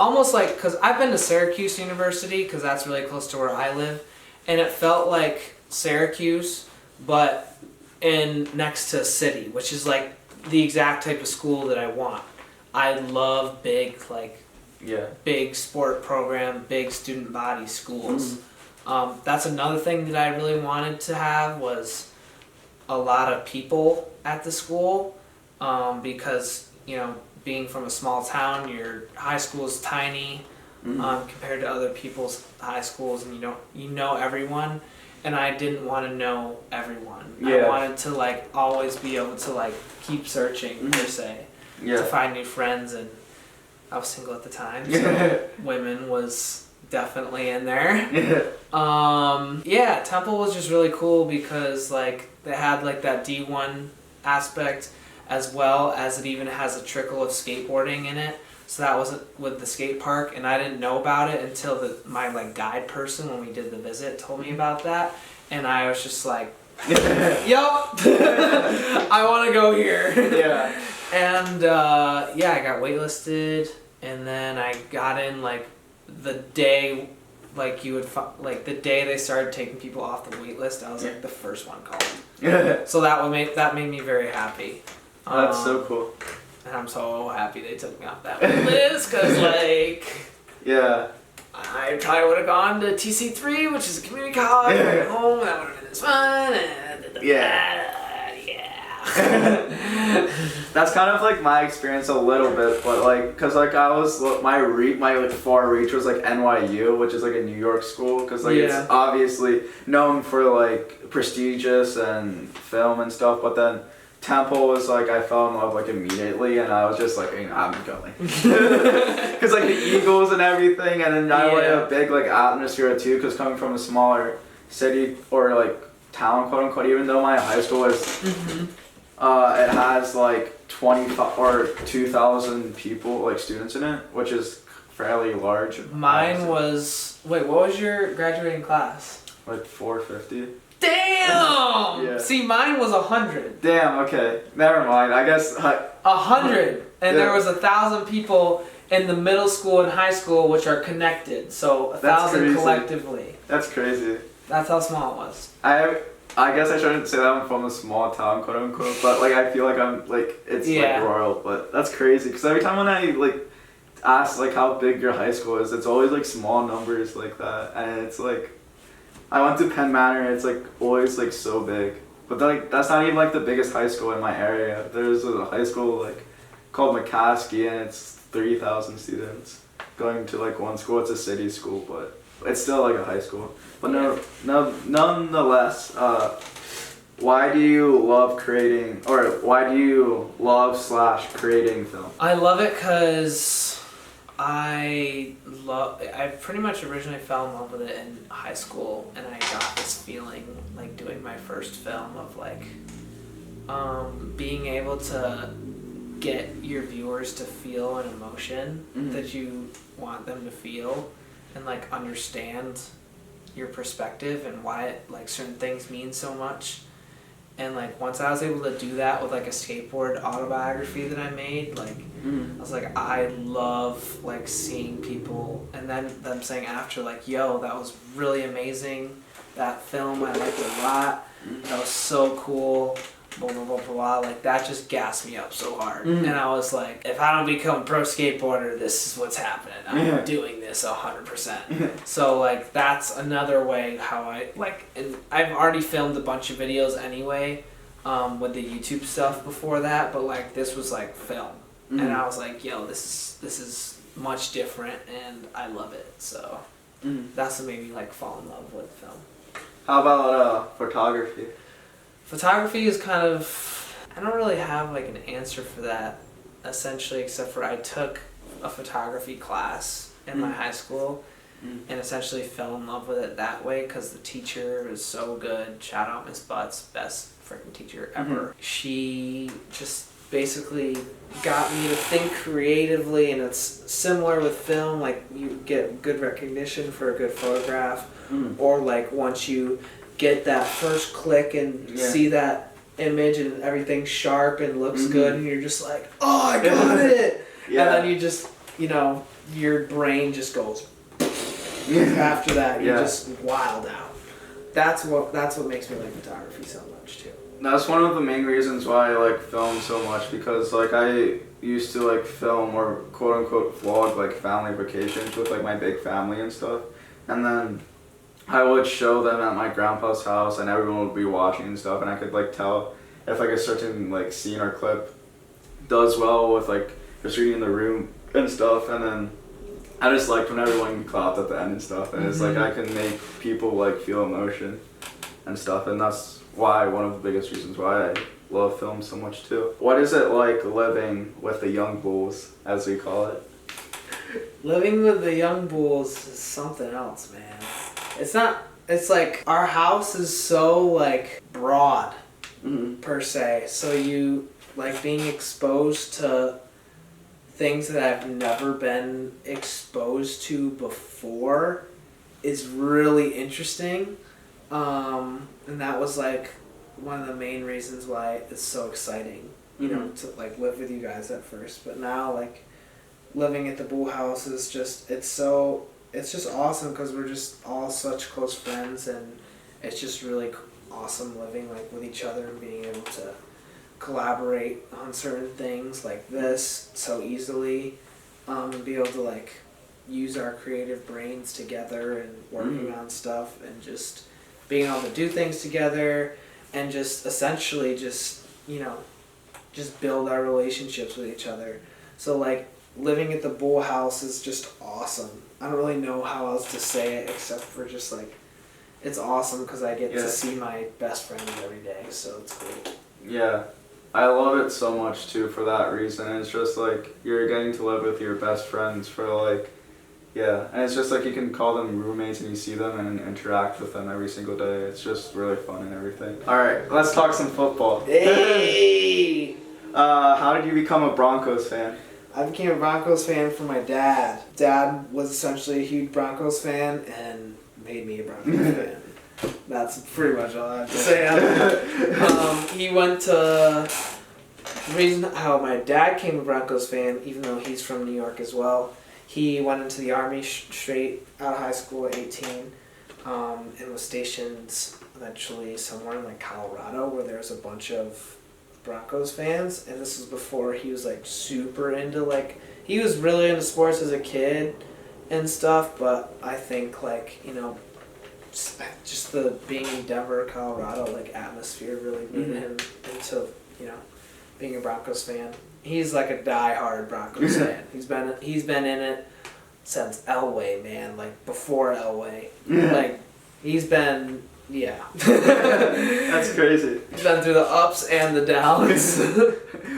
almost like, because I've been to Syracuse University, because that's really close to where I live, and it felt like Syracuse, but next to a city, which is like the exact type of school that I want. I love big sport program, big student body schools. That's another thing that I really wanted to have was a lot of people at the school, because being from a small town, your high school is tiny compared to other people's high schools, and you know everyone, and I didn't want to know everyone. I wanted to like always be able to like keep searching per se to find new friends, and I was single at the time, so women was definitely in there. Temple was just really cool because like they had like that D1 aspect, as well as it even has a trickle of skateboarding in it. So that was with the skate park, and I didn't know about it until my like guide person when we did the visit told me about that, and I was just like, yup, I want to go here. And I got waitlisted, and then I got in like the day, like the day they started taking people off the wait list. I was like the first one called. So that made me very happy. That's so cool. And I'm so happy they took me off that wait list, because like I probably would have gone to TC3, which is a community college at home, and that would have been this fun. That's kind of like my experience a little bit, but like, cause like I was my like far reach was like NYU, which is like a New York school, cause like it's obviously known for like prestigious and film and stuff, but then Temple was like, I fell in love like immediately, and I was just like, I'm going. Cause like the Eagles and everything, and then I like a big like atmosphere too, cause coming from a smaller city or like town, quote unquote, even though my high school is, it has like 20 or 2,000 people, like students in it, which is fairly large. Mine was, what was your graduating class? Like 450. Damn! See, mine was 100. Damn, okay. Never mind. I guess 100. And there was 1,000 people in the middle school and high school, which are connected. So 1,000 collectively. That's crazy. That's how small it was. I guess I shouldn't say that I'm from a small town, quote unquote, but like I feel like I'm like it's like rural, but that's crazy because every time when I like ask like how big your high school is, it's always like small numbers like that, and it's like I went to Penn Manor, and it's like always like so big. But like that's not even like the biggest high school in my area. There's a high school like called McCaskey, and it's 3,000 students going to like one school. It's a city school, but it's still like a high school. But nonetheless, why do you love creating, or why do you love / creating film? I love it because I pretty much originally fell in love with it in high school, and I got this feeling like doing my first film of like being able to get your viewers to feel an emotion that you want them to feel, and like understand your perspective and why like certain things mean so much. And like once I was able to do that with like a skateboard autobiography that I made, like I was like, I love like seeing people and then them saying after like, yo, that was really amazing, that film I liked a lot, that was so cool, blah blah blah blah, like that just gassed me up so hard. And I was like, if I don't become a pro skateboarder, this is what's happening. I'm doing this 100%. So like that's another way how I like, and I've already filmed a bunch of videos anyway with the YouTube stuff before that, but like this was like film. And I was like, yo, this is much different and I love it. So that's what made me like fall in love with film. How about photography? Photography is kind of, I don't really have like an answer for that essentially, except for I took a photography class in my high school and essentially fell in love with it that way because the teacher is so good. Shout out Miss Butts, best freaking teacher ever. She just basically got me to think creatively, and it's similar with film, like you get good recognition for a good photograph, or like once you get that first click and see that image and everything's sharp and looks good and you're just like, oh, I got it. And then you just, you know, your brain just goes after that. You just wild out. That's what makes me like photography so much too. That's one of the main reasons why I like film so much, because like I used to like film or quote unquote vlog like family vacations with like my big family and stuff, and then I would show them at my grandpa's house and everyone would be watching and stuff, and I could like tell if like a certain like scene or clip does well with like just reading in the room and stuff, and then I just liked when everyone clapped at the end and stuff, and it's like I can make people like feel emotion and stuff, and that's why one of the biggest reasons why I love film so much too. What is it like living with the young bulls, as we call it? Living with the young bulls is something else, man. It's like our house is so like broad per se, so you like being exposed to things that I've never been exposed to before is really interesting, and that was like one of the main reasons why it's so exciting, you know, to like live with you guys at first, but now like living at the Bull House is just, it's just awesome because we're just all such close friends, and it's just really awesome living like with each other and being able to collaborate on certain things like this so easily, and be able to like use our creative brains together and working on stuff and just being able to do things together and just essentially just, you know, just build our relationships with each other. So like living at the Bull House is just awesome. I don't really know how else to say it except for just like, it's awesome because I get to see my best friends every day, so it's great. Yeah, I love it so much too for that reason. It's just like you're getting to live with your best friends for like, and it's just like you can call them roommates and you see them and interact with them every single day. It's just really fun and everything. Alright, let's talk some football. Hey! How did you become a Broncos fan? I became a Broncos fan from my dad. Dad was essentially a huge Broncos fan and made me a Broncos fan. That's pretty much all I have to say. He went to... The reason how my dad became a Broncos fan, even though he's from New York as well, he went into the Army straight out of high school at 18, and was stationed eventually somewhere in like Colorado where there's a bunch of Broncos fans, and this was before he was like super into like, he was really into sports as a kid and stuff, but I think like, you know, just the being in Denver, Colorado, like atmosphere really made him into, you know, being a Broncos fan. He's like a die-hard Broncos fan. He's been in it since Elway, man, like before Elway. Like he's been That's crazy. He's been through the ups and the downs.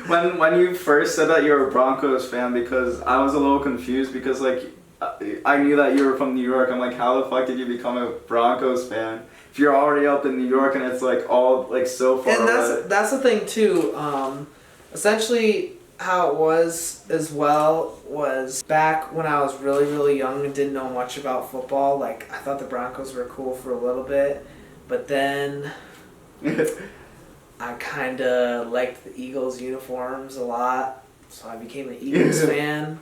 When you first said that you were a Broncos fan, because I was a little confused because like I knew that you were from New York. I'm like, how the fuck did you become a Broncos fan if you're already up in New York and it's like all like so far away? And that's the thing too. Essentially, how it was as well was back when I was really, really young and didn't know much about football. Like I thought the Broncos were cool for a little bit, but then I kind of liked the Eagles uniforms a lot, so I became an Eagles fan.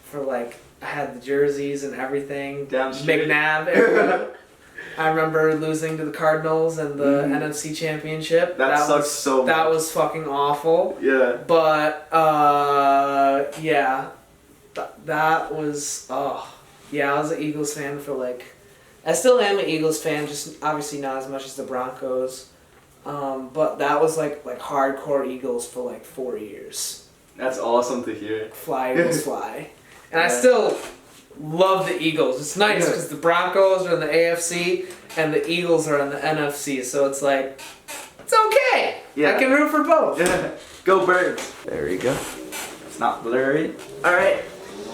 For like, I had the jerseys and everything. McNabb era. I remember losing to the Cardinals in the NFC Championship. That sucks so much. That was fucking awful. Yeah. But, yeah. That was, yeah, I was an Eagles fan for like... I still am an Eagles fan, just obviously not as much as the Broncos. But that was like hardcore Eagles for like 4 years. That's awesome to hear. Fly, Eagles, fly. And I still love the Eagles. It's nice because the Broncos are in the AFC and the Eagles are in the NFC. So it's like, it's okay. Yeah. I can root for both. Yeah. Go Birds. There you go. It's not blurry. Alright.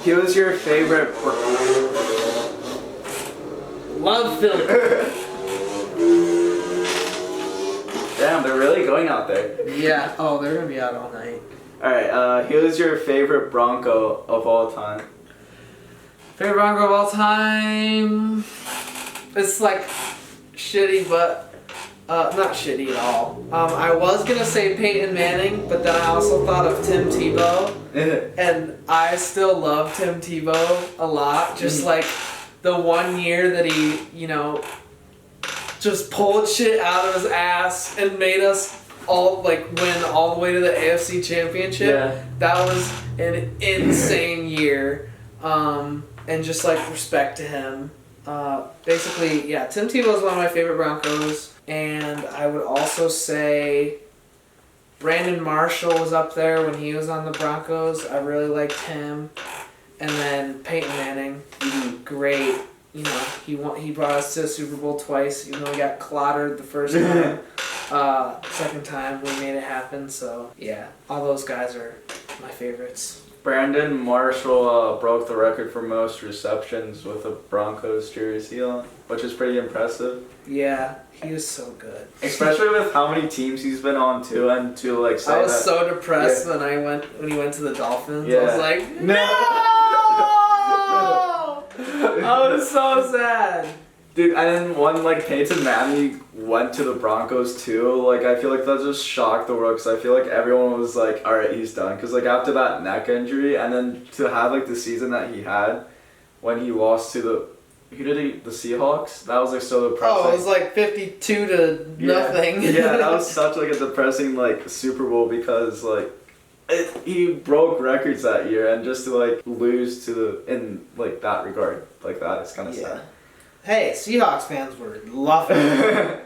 Who was your favorite... Love Philly. Damn, they're really going out there. Yeah. Oh, they're going to be out all night. Alright, who is your favorite Bronco of all time? Favorite Bronco of all time? It's like shitty, but not shitty at all. I was going to say Peyton Manning, but then I also thought of Tim Tebow. And I still love Tim Tebow a lot. Just like the 1 year that he, you know, just pulled shit out of his ass and made us all like win all the way to the AFC Championship. Yeah. That was an insane year. And just like respect to him. Basically, yeah, Tim Tebow is one of my favorite Broncos. And I would also say Brandon Marshall was up there when he was on the Broncos. I really liked him. And then Peyton Manning, great. You know, he brought us to the Super Bowl twice, even though we got clobbered the first time. Second time we made it happen, so yeah, all those guys are my favorites. Brandon Marshall broke the record for most receptions with a Broncos jersey on, which is pretty impressive. Yeah, he was so good. Especially with how many teams he's been on too, and to like say I was so depressed when he went to the Dolphins. Yeah. I was like, no! I was so sad. Dude, and then when like Peyton Manning went to the Broncos too, like I feel like that just shocked the world, because I feel like everyone was like, all right, he's done. Because like after that neck injury, and then to have like the season that he had when he lost to the Seahawks, that was like so depressing. Oh, it was like 52 to nothing. Yeah, that was such like a depressing like Super Bowl, because like he broke records that year, and just to like lose in like that regard, like that is kind of sad. Hey, Seahawks fans were loving it.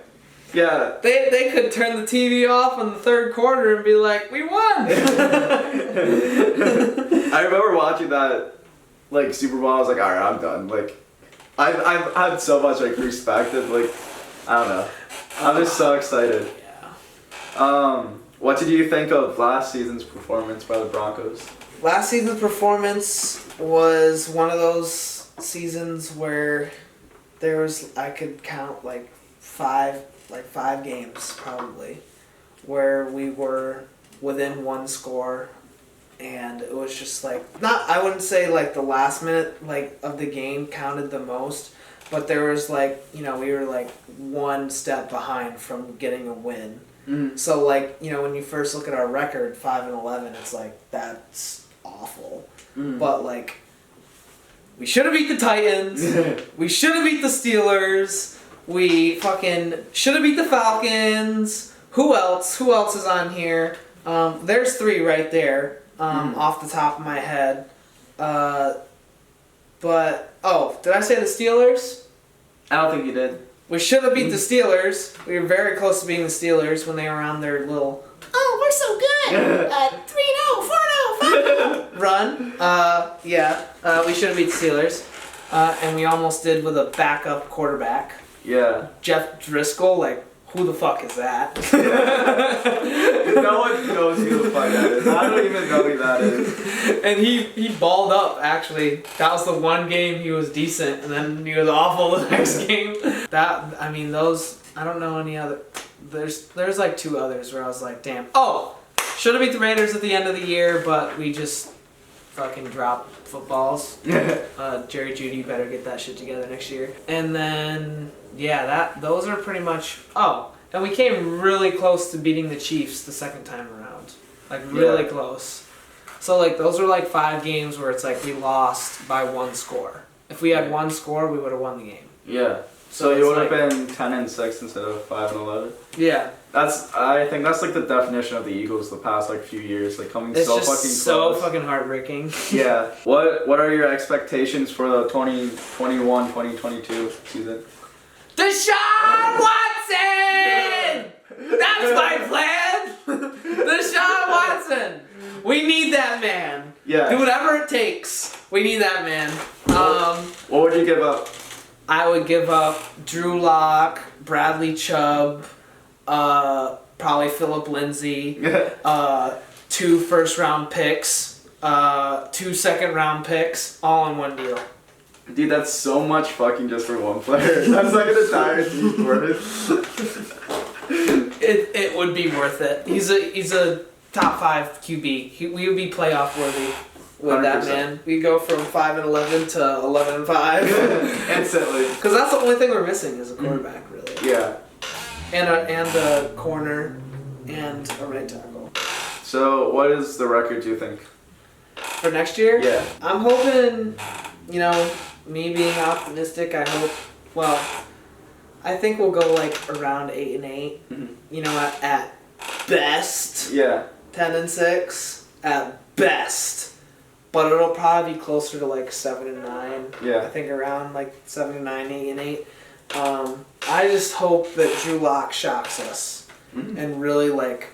Yeah. They could turn the TV off in the third quarter and be like, we won! I remember watching that like Super Bowl, I was like, alright, I'm done. Like, I've had so much like respect, and like, I don't know. I'm just so excited. Yeah. What did you think of last season's performance by the Broncos? Last season's performance was one of those seasons where I could count like five games probably where we were within one score, and it was just like, I wouldn't say like the last minute like of the game counted the most, but there was like, you know, we were like one step behind from getting a win. So like, you know, when you first look at our record 5-11, it's like, that's awful. But like, we should have beat the Titans. We should have beat the Steelers. We fucking should have beat the Falcons. Who else? Who else is on here? There's 3 right there, off the top of my head. But, did I say the Steelers? I don't think you did. We should have beat the Steelers. We were very close to beating the Steelers when they were on their little, oh, we're so good, 3-0, 4-0, 5-0 run. We should have beat the Steelers. And we almost did with a backup quarterback. Yeah. Jeff Driscoll, like, who the fuck is that? No one knows who the fuck that is. I don't even know who that is. And he balled up, actually. That was the one game he was decent, and then he was awful the next game. Those, I don't know any other. There's like 2 others where I was like, damn. Oh! Should have beat the Raiders at the end of the year, but we just fucking dropped footballs. Jerry Jeudy better get that shit together next year. And then, those are pretty much. Oh, and we came really close to beating the Chiefs the second time around. Like, really close. So, like, those are like 5 games where it's like we lost by 1 score. If we had 1 score, we would have won the game. Yeah. So you would have been 10-6 instead of 5-11. Yeah. I think that's like the definition of the Eagles the past like few years, like coming so fucking close. It's just so fucking heartbreaking. Yeah. What are your expectations for the 2021-2022 season? Deshaun Watson! That's my plan! Deshaun Watson! We need that man. Yeah. Do whatever it takes. We need that man. What would you give up? I would give up Drew Lock, Bradley Chubb, probably Phillip Lindsay, 2 first-round picks, 2 second-round picks, all in one deal. Dude, that's so much fucking just for one player. That's like an entire team worth it. It would be worth it. He's a top 5 QB. We would be playoff worthy with 100%. That man. We go from 5-11 to 11-5 instantly. Because that's the only thing we're missing is a quarterback, really. Yeah. And a corner and a right tackle. So, what is the record, do you think? For next year? Yeah. I'm hoping, me being optimistic, I think we'll go like around 8-8. Mm-hmm. At best. Yeah. 10-6 at best. But it'll probably be closer to like 7-9. Yeah. I think around like 7-9, 8-8. I just hope that Drew Lock shocks us and really like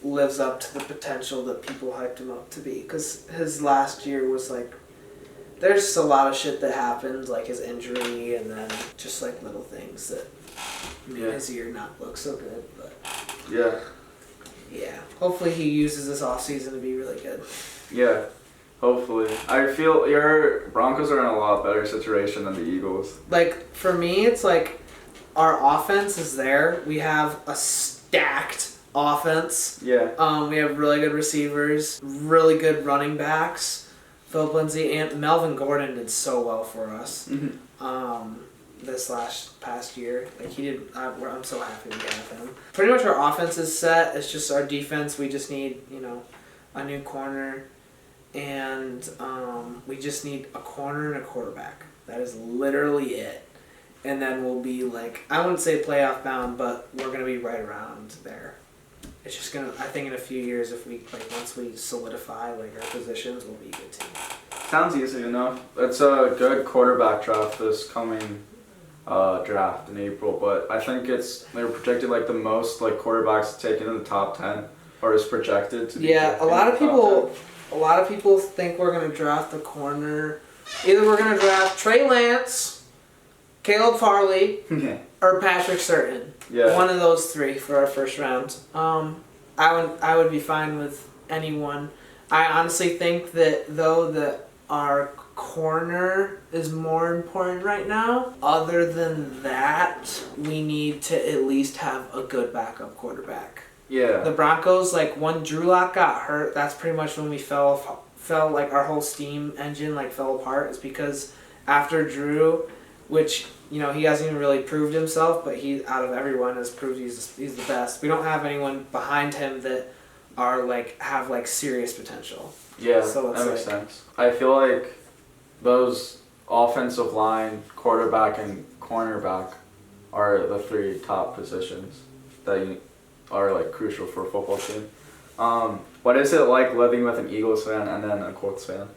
lives up to the potential that people hyped him up to be. Because his last year was like, there's just a lot of shit that happened, like his injury and then just like little things that made his year not look so good. But yeah, hopefully he uses this offseason to be really good. Yeah. Hopefully. I feel your Broncos are in a lot better situation than the Eagles. Like, for me, it's like our offense is there. We have a stacked offense. Yeah. We have really good receivers, really good running backs. Phillip Lindsay and Melvin Gordon did so well for us this past year. Like, he did. I'm so happy we have him. Pretty much our offense is set. It's just our defense. We just need, a new corner. And we just need a corner and a quarterback. That is literally it. And then we'll be like, I wouldn't say playoff bound, but we're going to be right around there. It's just going to, I think in a few years, if we, once we solidify, our positions, we'll be a good team. Sounds easy enough. It's a good quarterback draft this coming draft in April, but I think they're projected the most quarterbacks taken in the top 10, or is projected to be. Yeah, a lot of people think we're going to draft a corner. Either we're going to draft Trey Lance, Caleb Farley, or Patrick Surtain. Yeah. One of those 3 for our first round. I would be fine with anyone. I honestly think that our corner is more important right now. Other than that, we need to at least have a good backup quarterback. Yeah. The Broncos, when Drew Lock got hurt, that's pretty much when we fell our whole steam engine fell apart. Is because after Drew, which he hasn't even really proved himself, but he out of everyone has proved he's the best. We don't have anyone behind him that are have serious potential. Yeah, so that makes sense. I feel like those offensive line, quarterback, and cornerback are the 3 top positions that are crucial for a football team. What is it like living with an Eagles fan and then a Colts fan?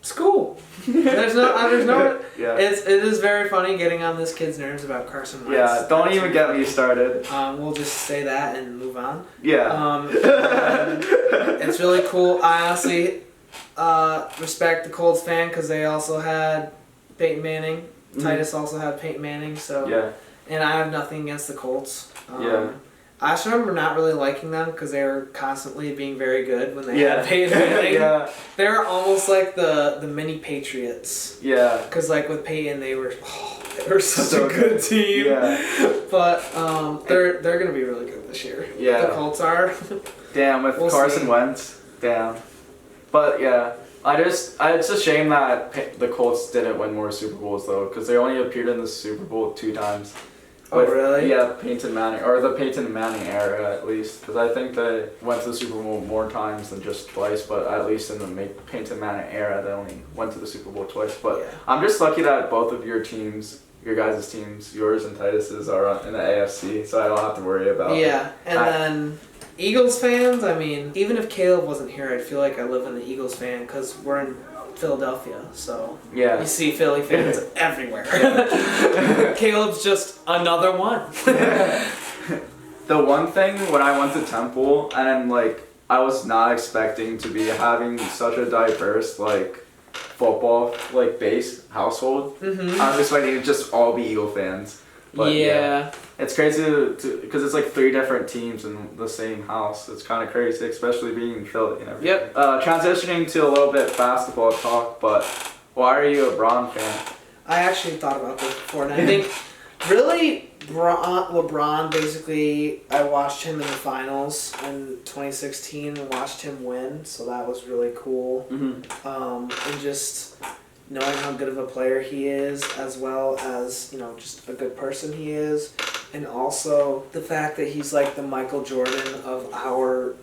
It's cool. There's no. Yeah. It is very funny getting on this kid's nerves about Carson Wentz. Yeah, don't even get me started. We'll just say that and move on. Yeah. It's really cool. I honestly respect the Colts fan because they also had Peyton Manning. Titus also had Peyton Manning. So yeah. And I have nothing against the Colts. Yeah. I just remember not really liking them because they were constantly being very good when they had Peyton Manning. Yeah. They were almost like the mini Patriots. Yeah. Because like with Peyton, they were such a good team. Yeah. But they're gonna be really good this year. Yeah. The Colts are. Damn, with Carson Wentz. Damn. But yeah, it's a shame that the Colts didn't win more Super Bowls though, because they only appeared in the Super Bowl 2 times. Oh, really? Yeah, Peyton Manning, or the Peyton Manning era at least, because I think they went to the Super Bowl more times than just twice, but at least in the Peyton Manning era, they only went to the Super Bowl twice. But yeah. I'm just lucky that both of your teams, your guys' teams, yours and Titus's, are in the AFC, so I don't have to worry about it. Yeah, and then Eagles fans, I mean, even if Caleb wasn't here, I'd feel like I live in the Eagles fan, because we're in Philadelphia, so yeah. You see Philly fans everywhere. Caleb's just another one. The one thing when I went to Temple, and I was not expecting to be having such a diverse football base household. Mm-hmm. I was expecting to just all be Eagle fans. But yeah. It's crazy because it's 3 different teams in the same house. It's kind of crazy, especially being in Philly and everything. Yep. Transitioning to a little bit basketball talk, but why are you a Bron fan? I actually thought about this before, and I think really LeBron basically, I watched him in the finals in 2016 and watched him win, so that was really cool. Mm-hmm. And just knowing how good of a player he is, as well as, just a good person he is. And also the fact that he's the Michael Jordan of our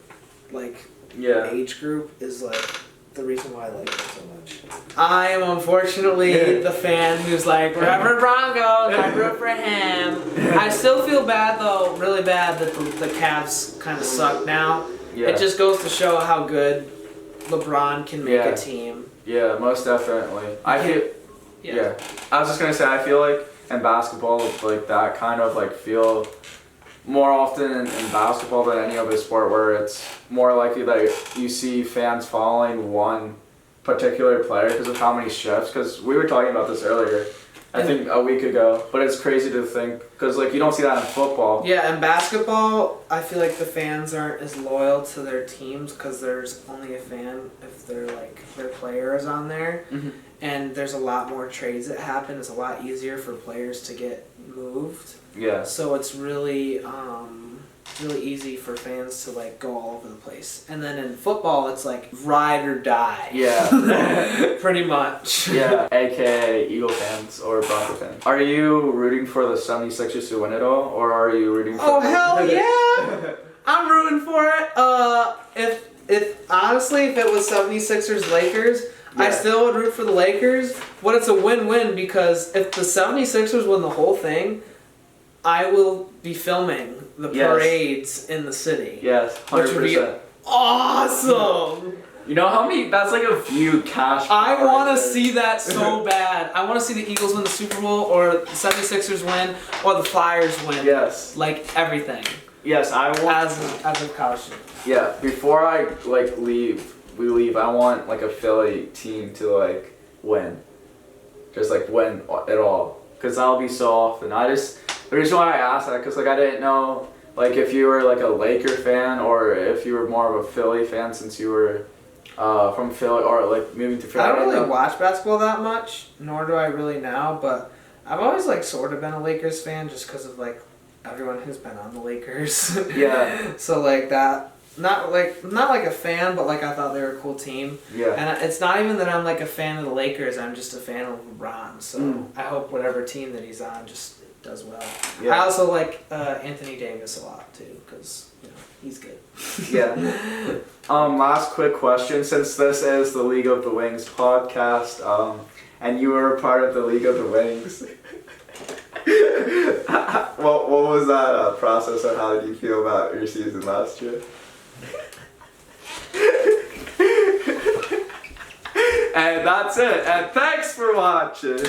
age group is the reason why I like him so much. I am unfortunately the fan who's Reverend Broncos, I root for him. I still feel bad though, really bad that the Cavs kind of suck now. Yeah. It just goes to show how good LeBron can make a team. Yeah, most definitely. I was just gonna say, I feel in basketball, that kind of feel more often in basketball than any other sport, where it's more likely that you see fans following one particular player because of how many shifts. Because we were talking about this earlier, I think a week ago, but it's crazy to think because you don't see that in football. Yeah, in basketball, I feel the fans aren't as loyal to their teams because there's only a fan if their player is on there. Mm-hmm. And there's a lot more trades that happen. It's a lot easier for players to get moved. Yeah. So it's really really easy for fans to go all over the place. And then in football, it's ride or die. Yeah. Pretty much. Yeah, aka Eagle fans or Bronco fans. Are you rooting for the 76ers to win it all, or are you rooting for... Oh, hell yeah! I'm rooting for it. If honestly, if it was 76ers Lakers, I still would root for the Lakers, but it's a win-win because if the 76ers win the whole thing, I will be filming the parades in the city. Yes, 100%. Which would be awesome! You know how many, that's a few cash. I want to see that so bad. I want to see the Eagles win the Super Bowl, or the 76ers win, or the Flyers win. Yes. Everything. Yes, I want... As a college student. Yeah, before I, we leave, I want, a Philly team to, win. Just, win it all. Because that'll be so often. The reason why I asked that, because, I didn't know, if you were, a Laker fan, or if you were more of a Philly fan since you were from Philly, or, moving to Philly. I don't really watch basketball that much, nor do I really now, but I've always, sort of been a Lakers fan just because of, everyone who's been on the Lakers. Yeah. So, that... Not a fan, but I thought they were a cool team. Yeah. And it's not even that I'm a fan of the Lakers. I'm just a fan of LeBron. So I hope whatever team that he's on just does well. Yeah. I also like Anthony Davis a lot too, because he's good. Yeah. Last quick question, since this is the League of the Wings podcast, and you were a part of the League of the Wings. What was that process, or how did you feel about your season last year? And that's it. And thanks for watching.